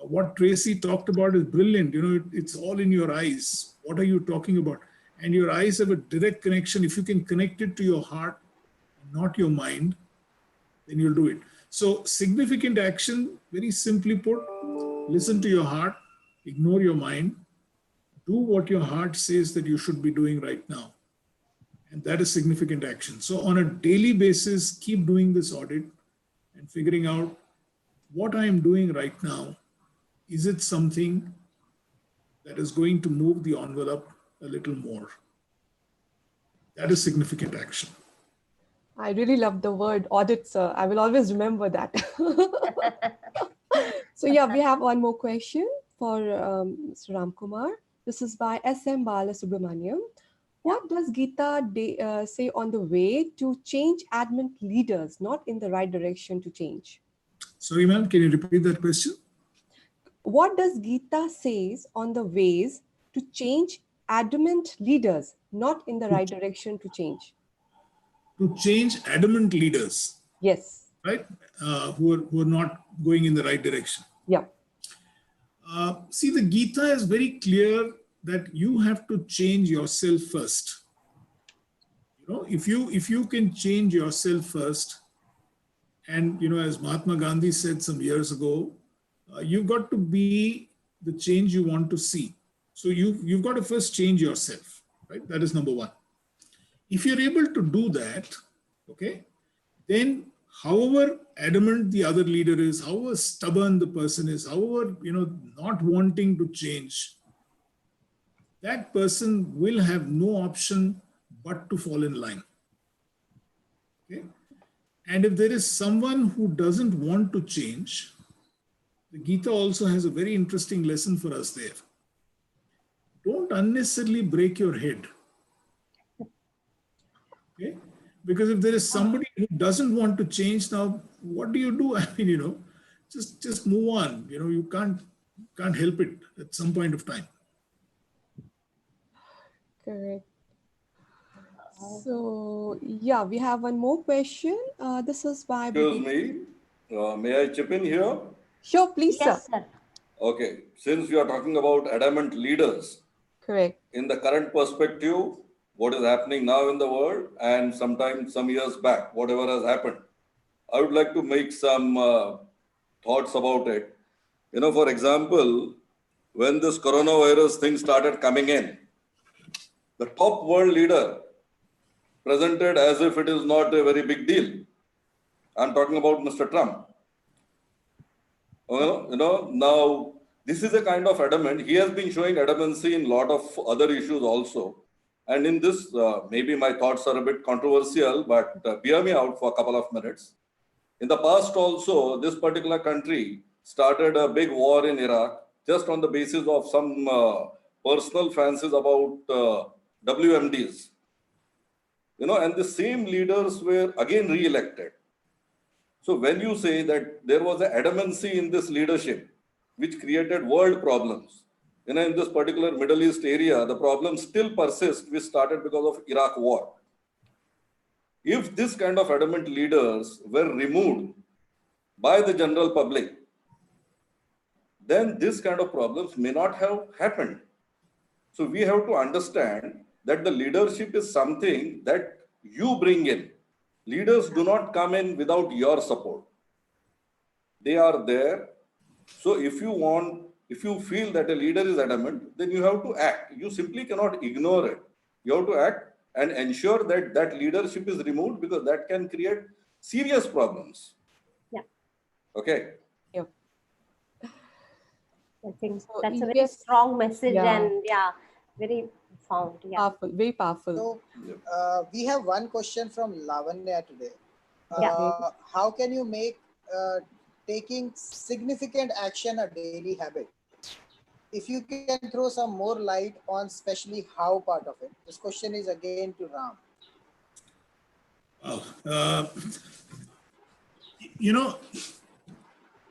What Tracy talked about is brilliant. It's all in your eyes. What are you talking about? And your eyes have a direct connection. If you can connect it to your heart, not your mind, then you'll do it. So significant action, very simply put, listen to your heart, ignore your mind, do what your heart says that you should be doing right now. And that is significant action. So on a daily basis, keep doing this audit and figuring out what I am doing right now. Is it something that is going to move the envelope a little more? That is significant action. I really love the word audit, sir. I will always remember that. So yeah, we have one more question for Mr. Ramkumar. This is by S.M. Balasubramaniam. What does Gita say on the way to change admin leaders, not in the right direction to change? Sorry, ma'am, can you repeat that question? What does Gita says on the ways to change adamant leaders, not in the right direction to change? To change adamant leaders. Yes. Right? Who are not going in the right direction. Yeah. See, the Gita is very clear that you have to change yourself first. If you can change yourself first, and as Mahatma Gandhi said some years ago, you've got to be the change you want to see. So you've got to first change yourself, right? That is number one. If you're able to do that, okay, then however adamant the other leader is, however stubborn the person is, however, not wanting to change, that person will have no option but to fall in line. Okay? And if there is someone who doesn't want to change, the Gita also has a very interesting lesson for us there. Don't unnecessarily break your head. Okay? Because if there is somebody who doesn't want to change, now what do you do? I mean, just move on. You can't help it at some point of time. Correct. So yeah, we have one more question. This is by. Excuse me. May I chip in here? Sure, please, Yes, sir. sir. Okay. Since we are talking about adamant leaders, Correct. in the current perspective, what is happening now in the world, and sometimes some years back, whatever has happened, I would like to make some thoughts about it. For example, when this coronavirus thing started coming in, the top world leader presented as if it is not a very big deal. I'm talking about Mr. Trump. Now this is a kind of adamant. He has been showing adamancy in a lot of other issues also. And in this, maybe my thoughts are a bit controversial, but bear me out for a couple of minutes. In the past also, this particular country started a big war in Iraq just on the basis of some personal fancies about WMDs. And the same leaders were again re-elected. So when you say that there was an adamancy in this leadership, which created world problems, in this particular Middle East area, the problems still persist, which started because of Iraq war. If this kind of adamant leaders were removed by the general public, then this kind of problems may not have happened. So we have to understand that the leadership is something that you bring in. Leaders do not come in without your support. They are there. So if you feel that a leader is adamant, then you have to act. You simply cannot ignore it. You have to act and ensure that that leadership is removed, because that can create serious problems. Yeah. Okay. Yep. I think So, that's a very yes. strong message, Yeah. and very profound. Yeah. Powerful, very powerful. So we have one question from Lavanya today. Yeah. How can you make taking significant action a daily habit? If you can throw some more light on especially how part of it. This question is again to Ram.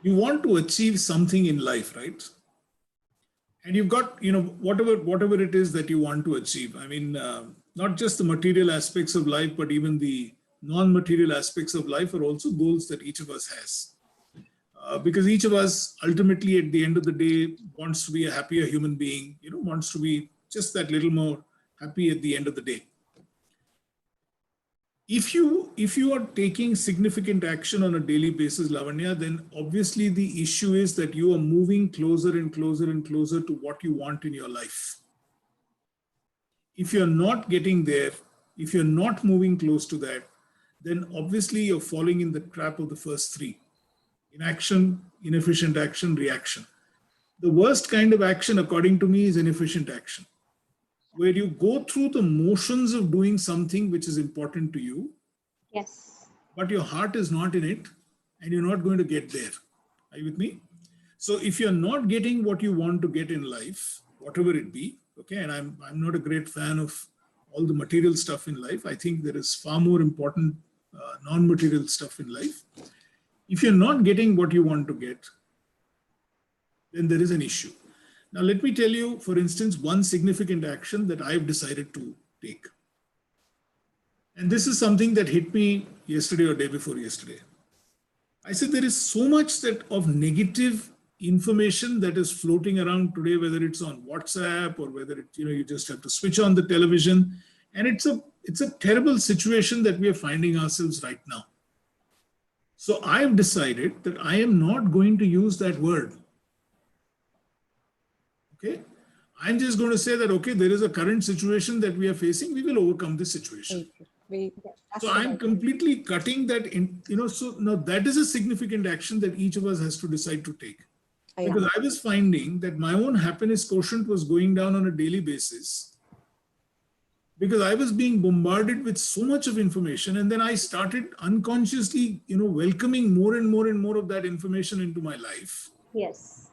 You want to achieve something in life, right? And you've got, whatever it is that you want to achieve. I mean, not just the material aspects of life, but even the non-material aspects of life are also goals that each of us has. Because each of us ultimately at the end of the day wants to be a happier human being, wants to be just that little more happy at the end of the day. If you are taking significant action on a daily basis, Lavanya, then obviously the issue is that you are moving closer and closer and closer to what you want in your life. If you're not getting there, if you're not moving close to that, then obviously you're falling in the trap of the first three: inaction, inefficient action, reaction. The worst kind of action, according to me, is inefficient action, where you go through the motions of doing something which is important to you, Yes. but your heart is not in it, and you're not going to get there. Are you with me? So if you're not getting what you want to get in life, whatever it be, okay, and I'm not a great fan of all the material stuff in life. I think there is far more important non-material stuff in life. If you're not getting what you want to get, then there is an issue. Now, let me tell you, for instance, one significant action that I've decided to take. And this is something that hit me yesterday or day before yesterday. I said there is so much of negative information that is floating around today, whether it's on WhatsApp or whether you just have to switch on the television. And it's a terrible situation that we are finding ourselves right now. So I've decided that I am not going to use that word. Okay, I'm just going to say that, okay, there is a current situation that we are facing. We will overcome this situation. So I'm completely cutting that in, so now that is a significant action that each of us has to decide to take. Because I was finding that my own happiness quotient was going down on a daily basis because I was being bombarded with so much of information. And then I started unconsciously, welcoming more and more and more of that information into my life. Yes.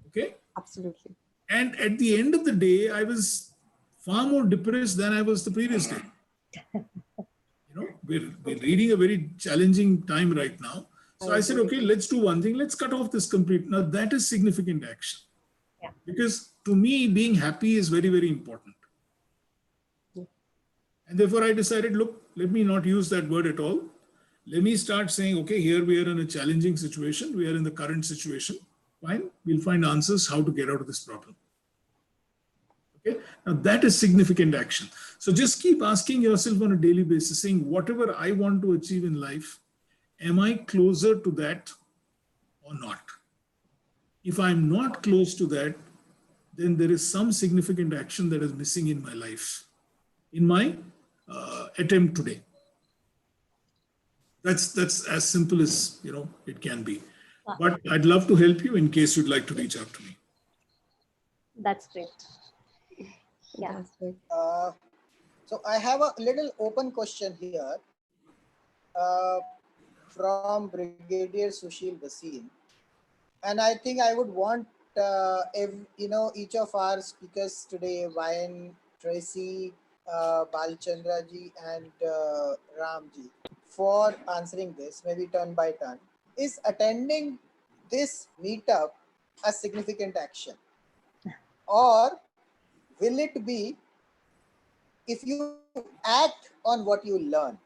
Okay. Absolutely. And at the end of the day, I was far more depressed than I was the previous day. We're reading a very challenging time right now. So I said, okay, let's do one thing. Let's cut off this complete. Now that is significant action. Yeah. Because to me, being happy is very, very important. Yeah. And therefore I decided, look, let me not use that word at all. Let me start saying, okay, here we are in a challenging situation. We are in the current situation. Fine. We'll find answers how to get out of this problem. Okay. Now that is significant action. So just keep asking yourself on a daily basis, saying whatever I want to achieve in life, am I closer to that or not? If I'm not close to that, then there is some significant action that is missing in my life, in my attempt today. That's as simple as it can be. But I'd love to help you in case you'd like to reach out to me. That's great. Yeah. Fantastic. So I have a little open question here from Brigadier Sushil Basin, and I think I would want each of our speakers today, Vayan, Tracy, Balchandra ji, and Ram ji, for answering this, maybe turn by turn. Is attending this meetup a significant action, or will it be if you act on what you learn?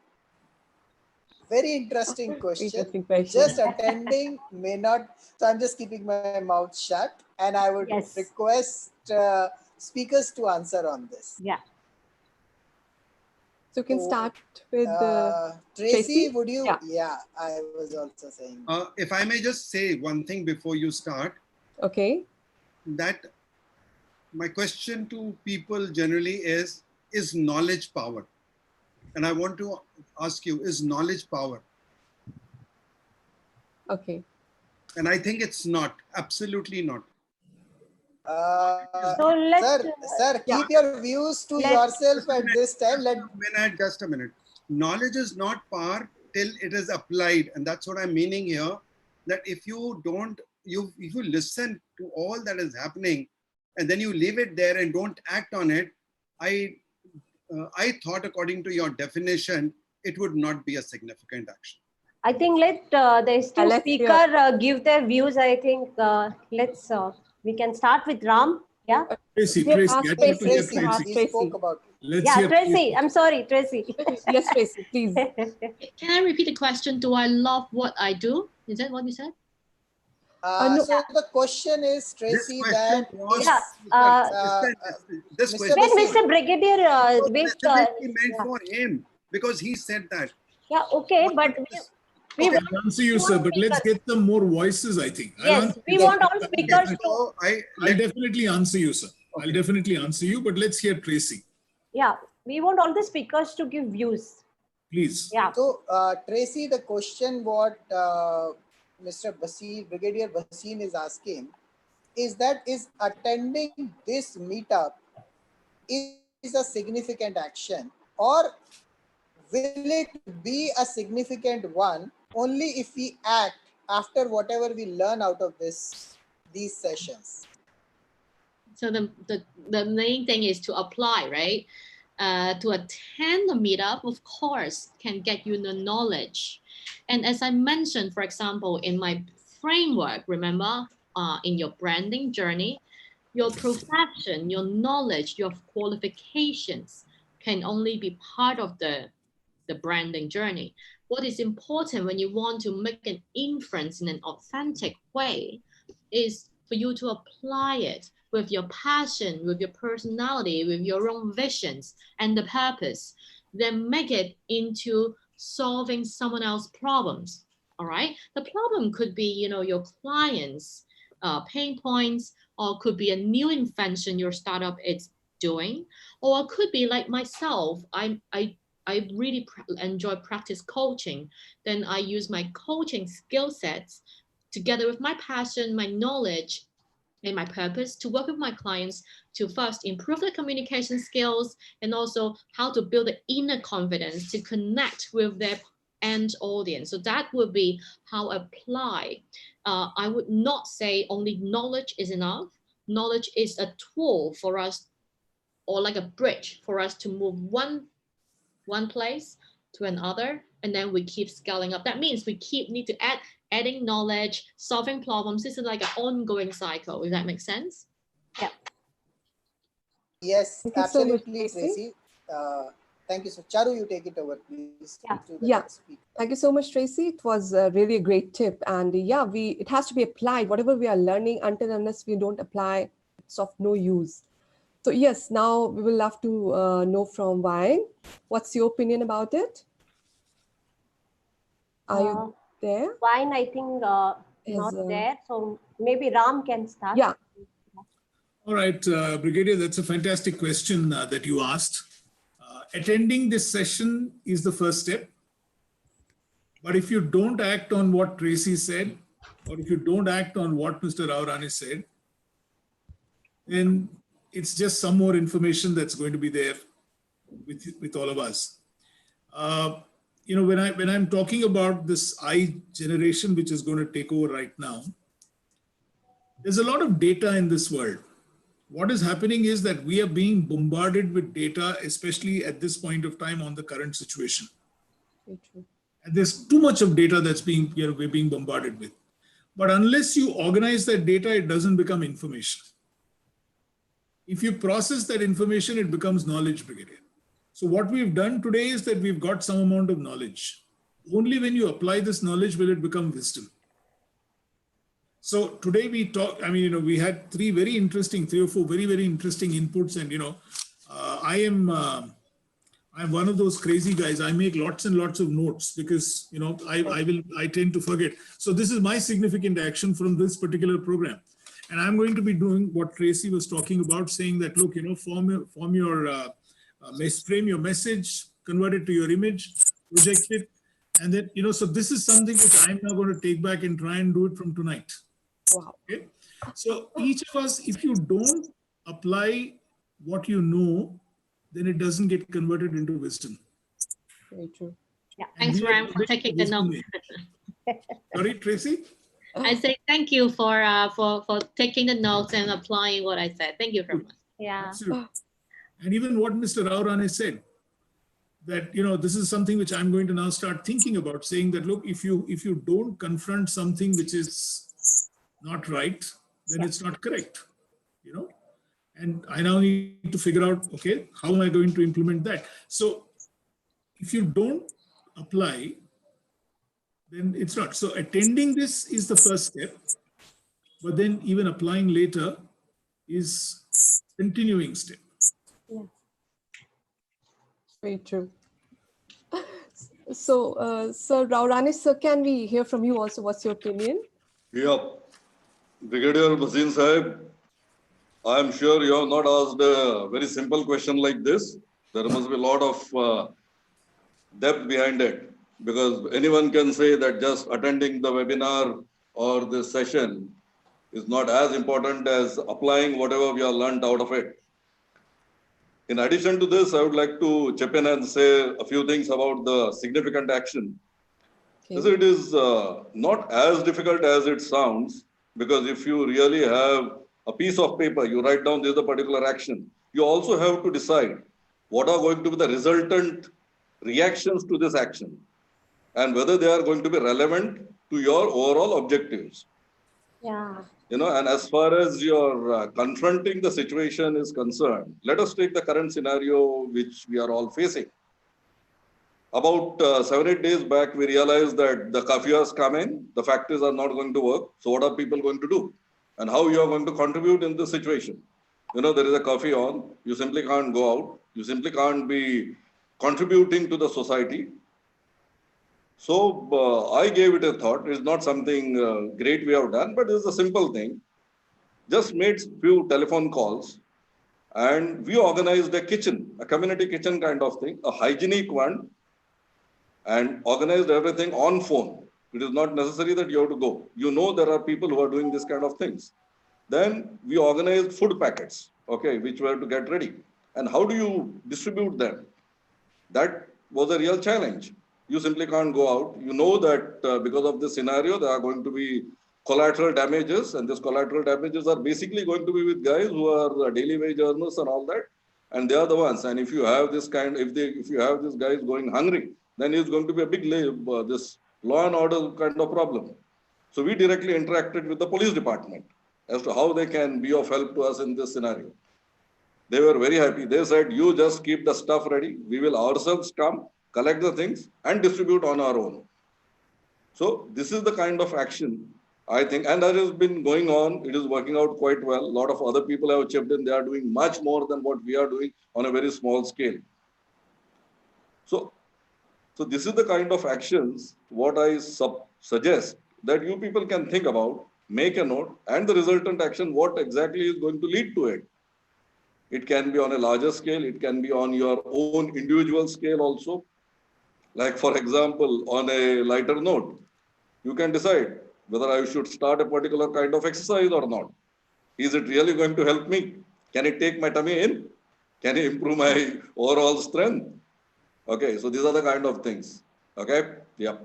Very interesting question. Interesting question. Just attending may not, so I'm just keeping my mouth shut, and I would Yes. request speakers to answer on this. Yeah. So you can So, start with Tracy, Tracy? would you? Yeah. Yeah, I was also saying. If I may just say one thing before you start, okay. that my question to people generally is knowledge power? And I want to ask you, is knowledge power? Okay. And I think it's not, absolutely not. So let's, Sir, keep your views to yourself at this time. Just a minute. Knowledge is not power till it is applied. And that's what I'm meaning here. That if you don't, if you listen to all that is happening and then you leave it there and don't act on it, I thought according to your definition, it would not be a significant action. I think let the esteemed speaker give their views. I think we can start with Ram. Yeah. Tracy, Tracy spoke about it. Yeah, Tracy. I'm sorry, Tracy. Yes, Tracy, please. Can I repeat the question? Do I love what I do? Is that what you said? No. So the question is, Tracy, that this Mr. question when Mr. Brigadier was specifically meant for him because he said that. Yeah, okay, but we I'll answer you, sir, but let's get some more voices, I think. Yes, we want all speakers to. I'll definitely answer you, sir. I'll definitely answer you, but let's hear Tracy. Yeah, we want all the speakers to give views. Please. Yeah. So, Tracy, the question what Mr. Brigadier Basin is asking is that is attending this meetup is a significant action, or will it be a significant one only if we act after whatever we learn out of these sessions? So the main thing is to apply, right? To attend the meetup, of course, can get you the knowledge. And as I mentioned, for example, in my framework, remember, in your branding journey, your profession, your knowledge, your qualifications can only be part of the branding journey. What is important when you want to make an inference in an authentic way is for you to apply it with your passion, with your personality, with your own visions and the purpose, then make it into solving someone else's problems. All right. The problem could be, your clients' pain points, or could be a new invention your startup is doing, or it could be like myself. I really enjoy practice coaching. Then I use my coaching skill sets together with my passion, my knowledge, and my purpose to work with my clients to first improve their communication skills and also how to build the inner confidence to connect with their end audience. So that would be how I apply. I would not say only knowledge is enough. Knowledge is a tool for us, or like a bridge for us to move one place to another, and then we keep scaling up. That means we need to adding knowledge, solving problems. This is like an ongoing cycle, if that makes sense. Yeah. Yes, Thank you so much, absolutely, Tracy. Thank you. So, Charu, you take it over, please. Yeah. Thank you so much, Tracy. It was really a great tip. And yeah, it has to be applied. Whatever we are learning, unless we don't apply, it's of no use. So yes, now we will love to know from Vayan. What's your opinion about it? Are you there? Vayan, I think not there. So maybe Ram can start. Yeah. All right, Brigadier, that's a fantastic question that you asked. Attending this session is the first step. But if you don't act on what Tracy said, or if you don't act on what Mr. Rao Rani said, then it's just some more information that's going to be there with all of us. When I'm talking about this I generation, which is going to take over right now, there's a lot of data in this world. What is happening is that we are being bombarded with data, especially at this point of time on the current situation. Very true. And there's too much of data that's we're being bombarded with. But unless you organize that data, it doesn't become information. If you process that information, it becomes knowledge, Brigadier. So what we've done today is that we've got some amount of knowledge. Only when you apply this knowledge will it become wisdom. So today we talked, we had three or four very, very interesting inputs. And, I'm one of those crazy guys. I make lots and lots of notes because, I tend to forget. So this is my significant action from this particular program. And I'm going to be doing what Tracy was talking about, saying that, look, frame your message, convert it to your image, project it. And then, so this is something which I'm now going to take back and try and do it from tonight. Wow. Okay. So each of us, if you don't apply what you know, then it doesn't get converted into wisdom. Very true. Yeah, thanks, Ram, for taking the note. Sorry, Tracy? I say thank you for taking the notes and applying what I said. Thank you very much. Yeah. Absolutely. And even what Mr. Rao Rane said, that this is something which I'm going to now start thinking about, saying that, look, if you don't confront something which is not right, then it's not correct. And I now need to figure out, okay, how am I going to implement that? So if you don't apply, then it's not. So attending this is the first step, but then even applying later is continuing step. Yeah. Very true. So, Sir Rao Rani, sir, can we hear from you also? What's your opinion? Yeah, Brigadier Bhasin Sahib, I am sure you have not asked a very simple question like this. There must be a lot of depth behind it, because anyone can say that just attending the webinar or this session is not as important as applying whatever we have learned out of it. In addition to this, I would like to chip in and say a few things about the significant action. Okay. So it is not as difficult as it sounds, because if you really have a piece of paper, you write down this is the particular action. You also have to decide what are going to be the resultant reactions to this action and whether they are going to be relevant to your overall objectives. Yeah. And as far as your confronting the situation is concerned, let us take the current scenario which we are all facing. About 7-8 days back, we realized that the curfew has come in, the factories are not going to work. So what are people going to do? And how you are going to contribute in this situation? There is a curfew on, you simply can't go out, you simply can't be contributing to the society. So I gave it a thought. It's not something great we have done, but it's a simple thing. Just made few telephone calls and we organized a kitchen, a community kitchen kind of thing, a hygienic one, and organized everything on phone. It is not necessary that you have to go. There are people who are doing this kind of things. Then we organized food packets, okay, which were to get ready. And how do you distribute them? That was a real challenge. You simply can't go out. That because of this scenario, there are going to be collateral damages, and these collateral damages are basically going to be with guys who are daily wage earners and all that, and they are the ones. And if you have this if you have these guys going hungry, then it's going to be a big this law and order kind of problem. So we directly interacted with the police department as to how they can be of help to us in this scenario. They were very happy. They said, you just keep the stuff ready. We will ourselves come, collect the things and distribute on our own. So this is the kind of action, I think, and that has been going on. It is working out quite well. A lot of other people have chipped in. They are doing much more than what we are doing on a very small scale. So this is the kind of actions, what I suggest that you people can think about, make a note, and the resultant action, what exactly is going to lead to it. It can be on a larger scale. It can be on your own individual scale also. Like, for example, on a lighter note, you can decide whether I should start a particular kind of exercise or not. Is it really going to help me? Can it take my tummy in? Can it improve my overall strength? Okay, so these are the kind of things. Okay, yeah.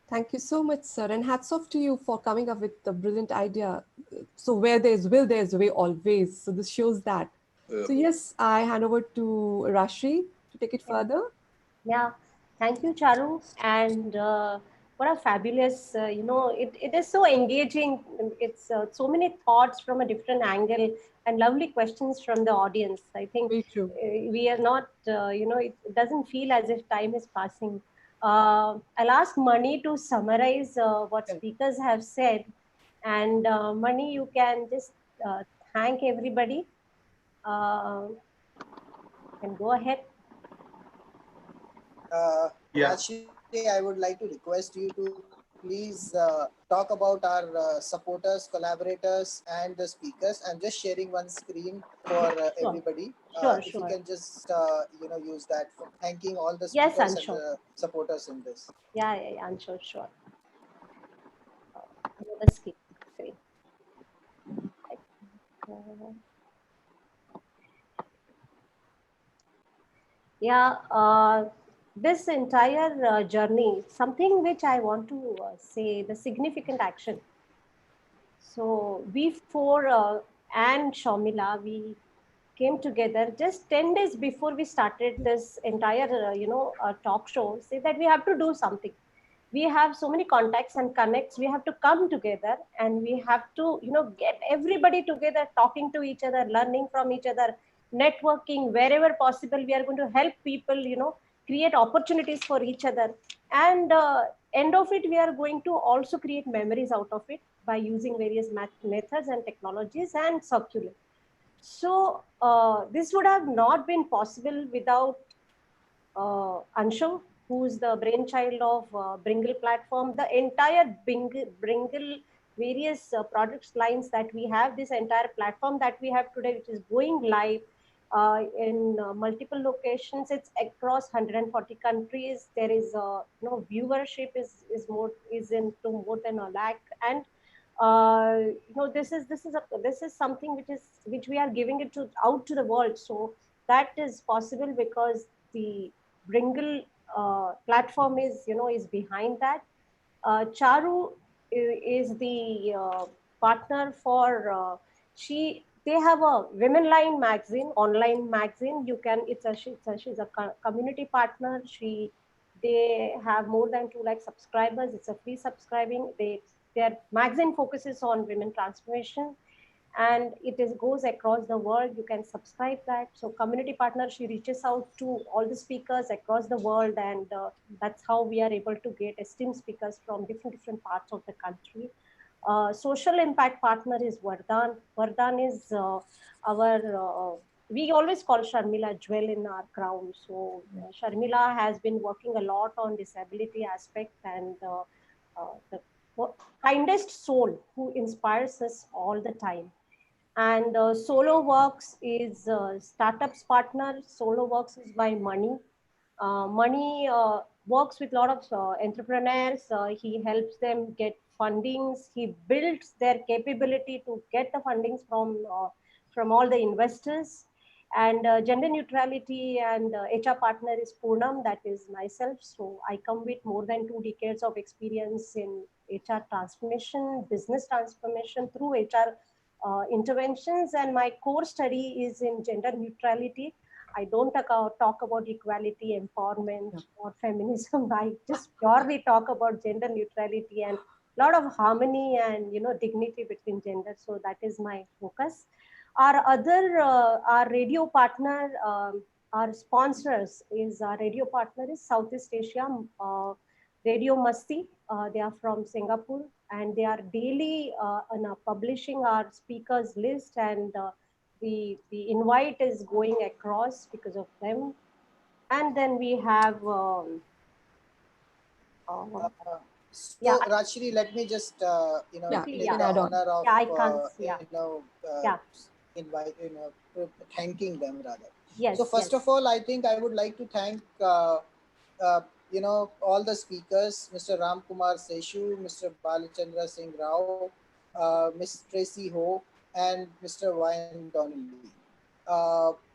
Thank you so much, sir. And hats off to you for coming up with the brilliant idea. So where there's will, there's way always. So this shows that. So yes, I hand over to Rashri to take it further. Yeah, thank you, Charu. And what a fabulous, it is so engaging. It's so many thoughts from a different angle and lovely questions from the audience. I think Very true. we are not, it doesn't feel as if time is passing. I'll ask Mani to summarize what speakers have said. And Mani, you can just thank everybody. And go ahead. Rashri, I would like to request you to please talk about our supporters, collaborators, and the speakers. I'm just sharing one screen for everybody. If you can just use that for thanking all the speakers and the supporters in this. Yeah, I'm sure. Another screen. This entire journey, something which I want to say, the significant action. So we four and Shamila, we came together just 10 days before we started this entire, talk show, say that we have to do something. We have so many contacts and connects. We have to come together and we have to, get everybody together, talking to each other, learning from each other, networking wherever possible. We are going to help people, create opportunities for each other. And end of it, we are going to also create memories out of it by using various methods and technologies and circulate. So this would have not been possible without Anshu, who's the brainchild of Bringle platform. The entire Bringle various products lines that we have, this entire platform that we have today, which is going live in multiple locations. It's across 140 countries. There is viewership is into more than a lakh, and this is something which we are giving it out to the world. So that is possible because the Bringle platform is behind that. Charu is the partner for they have a women line magazine, online magazine. She's a community partner. They have more than 2 lakh subscribers. It's a free subscribing. Their magazine focuses on women transformation, and goes across the world. You can subscribe that. So community partner, she reaches out to all the speakers across the world, and that's how we are able to get esteemed speakers from different parts of the country. Social impact partner is Vardhan. Vardhan is we always call Sharmila jewel in our crown. So Sharmila has been working a lot on disability aspect, and the kindest soul who inspires us all the time. And Solo Works is startups partner. Solo Works is by Mani. Mani works with a lot of entrepreneurs. He helps them get fundings. He builds their capability to get the fundings from all the investors. And gender neutrality and HR partner is Poonam, that is myself. So I come with more than 2 decades of experience in HR transformation, business transformation through HR interventions, and my core study is in gender neutrality. I don't talk about equality, empowerment, or feminism. I just purely talk about gender neutrality and a lot of harmony and dignity between gender. So that is my focus. Our radio partner, our sponsors is our radio partner is Southeast Asia Radio Masti. They are from Singapore, and they are daily publishing our speakers list, and the invite is going across because of them. And then we have Rashri, let me just take the honor of thanking them rather. Yes. So first of all, I think I would like to thank all the speakers, Mr. Ram Kumar Seshu, Mr. Balachandra Singh Rao, Ms. Tracy Ho, and Mr. Wayne Donnelly.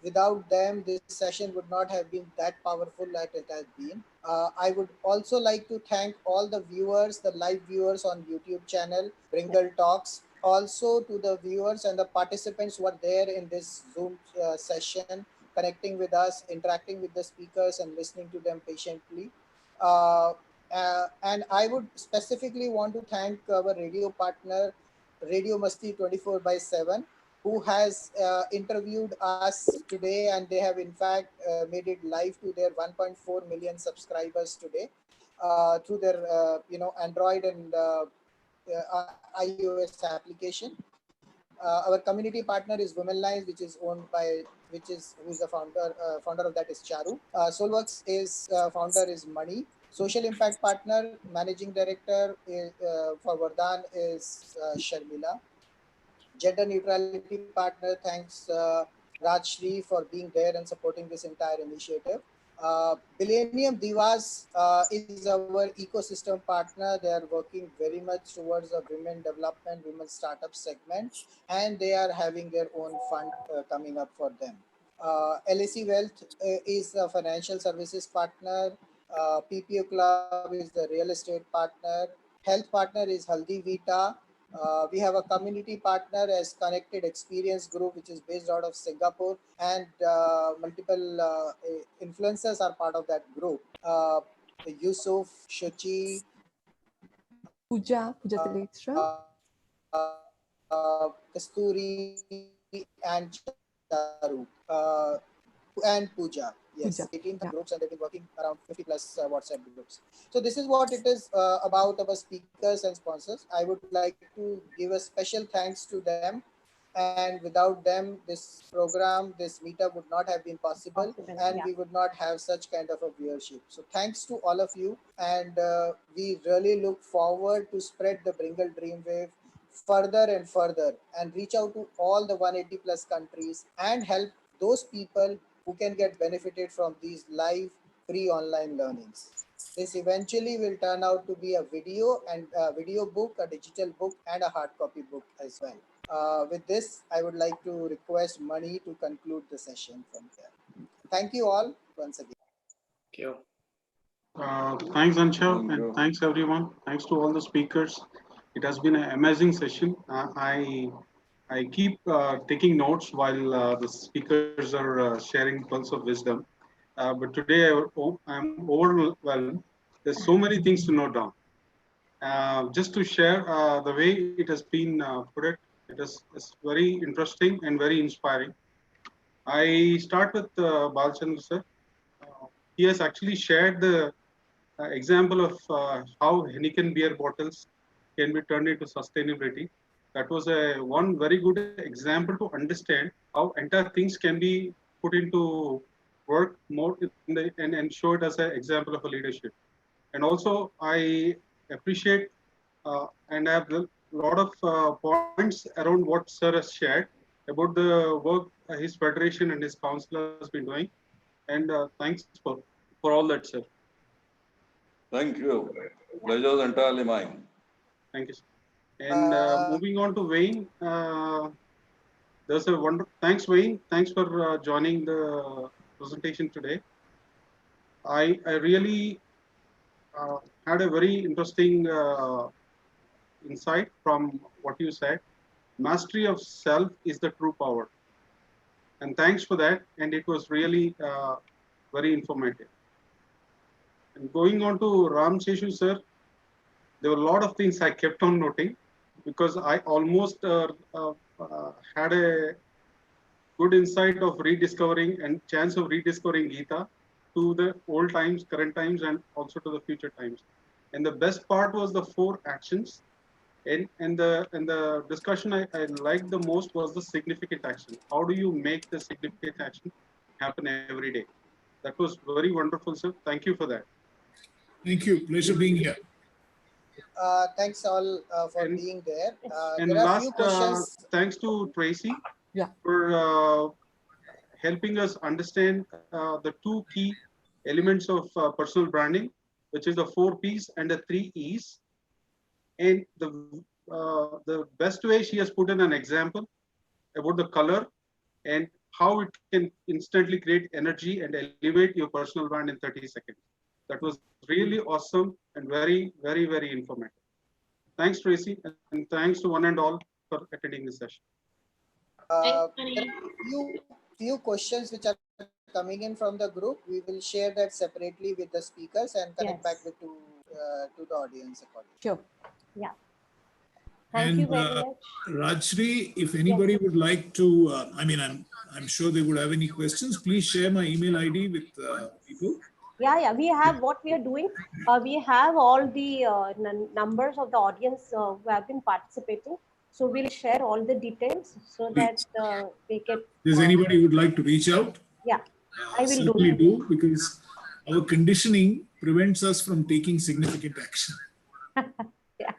Without them, this session would not have been that powerful that it has been. I would also like to thank all the viewers, the live viewers on YouTube channel, Bringle Talks, also to the viewers and the participants who are there in this Zoom session, connecting with us, interacting with the speakers, and listening to them patiently. Uh, and I would specifically want to thank our radio partner, Radio Masti 24 by 7, who has interviewed us today, and they have in fact made it live to their 1.4 million subscribers today through their Android and iOS application. Our community partner is Women Lines, which is owned by, who's the founder of that is Charu. Soulworks is founder is Mani. Social impact partner, managing director for Vardhan is Sharmila. Gender neutrality partner, thanks Rajshri for being there and supporting this entire initiative. Millennium Divas is our ecosystem partner. They are working very much towards the women development, women startup segment, and they are having their own fund coming up for them. LAC Wealth is a financial services partner. PPO Club is the real estate partner. Health partner is Haldi Vita. We have a community partner as Connected Experience Group, which is based out of Singapore, and multiple influencers are part of that group. Yusuf, Shuchi, Puja Tiletsra. Kasturi, and Charu. And Puja. Yes, 18 Puja. groups, and Yeah. they've been working around 50 plus WhatsApp groups. So this is what it is about our speakers and sponsors. I would like to give a special thanks to them, and without them, this program, this meetup would not have been possible, Possible, and yeah. we would not have such kind of a viewership. So thanks to all of you, and we really look forward to spread the Bringle Dreamwave further and further and reach out to all the 180 plus countries and help those people who can get benefited from these live free online learnings. This eventually will turn out to be a video and a video book, a digital book, and a hard copy book as well. With this, I would like to request Mani to conclude the session from here. Thank you all once again. Thank you. Thanks, Ansha, Thank you. and thanks everyone. Thanks to all the speakers. It has been an amazing session. I keep taking notes while the speakers are sharing pearls of wisdom. But today I'm overwhelmed. There's so many things to note down. Just to share the way it has been put it's very interesting and very inspiring. I start with Balchandra sir. He has actually shared the example of how Heineken beer bottles can be turned into sustainability. That was a one very good example to understand how entire things can be put into work more and show it as an example of a leadership. And also, I appreciate and I have a lot of points around what Sir has shared about the work his federation and his council has been doing. And thanks for all that, sir. Thank you. Pleasure is entirely mine. Thank you, sir. And moving on to Wayne, there's a wonder. Thanks, Wayne. Thanks for joining the presentation today. I really had a very interesting insight from what you said. Mastery of self is the true power. And thanks for that. And it was really very informative. And going on to Ram Seshu, sir, there were a lot of things I kept on noting because I almost had a good insight of rediscovering and chance of rediscovering Gita to the old times, current times, and also to the future times. And the best part was the 4 actions. And the discussion I liked the most was the significant action. How do you make the significant action happen every day? That was very wonderful, sir. Thank you for that. Thank you. Pleasure being here. Thanks all for And- being there. And There are a last, few questions. thanks to Tracy Yeah. for helping us understand the 2 key elements of personal branding, which is the 4 P's and the 3 E's. And the best way she has put in an example about the color and how it can instantly create energy and elevate your personal brand in 30 seconds. That was really awesome and very, very, very informative. Thanks, Tracy, and thanks to one and all for attending this session. Thanks, There are few questions which are coming in from the group. We will share that separately with the speakers and connect back Yes. to the audience accordingly. Sure. Yeah. Thank you And very much. Rajshri, if anybody would like to, I'm sure they would have any questions. Please share my email ID with people. Yeah, we have what we are doing. We have all the numbers of the audience who have been participating. So we'll share all the details so that they get. Does anybody would like to reach out? Yeah, I will do Certainly that. do, because our conditioning prevents us from taking significant action. Yeah.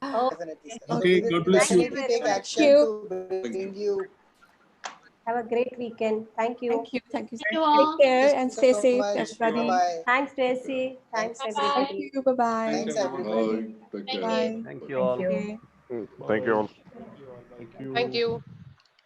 Definitely, sir. So Okay, we will God bless you. definitely take action you. to bring you. Have a great weekend. Thank you. Thank you. Thank you. Thank you all. Take care Thank and you stay so safe, much. everybody. Bye-bye. Thanks, Tracy. Thanks, Bye-bye. Thank everybody. you. Bye-bye. Thanks, Bye. everybody. Take Thank care. you. Thank you all. Okay. Thank you all. Thank you. Thank you.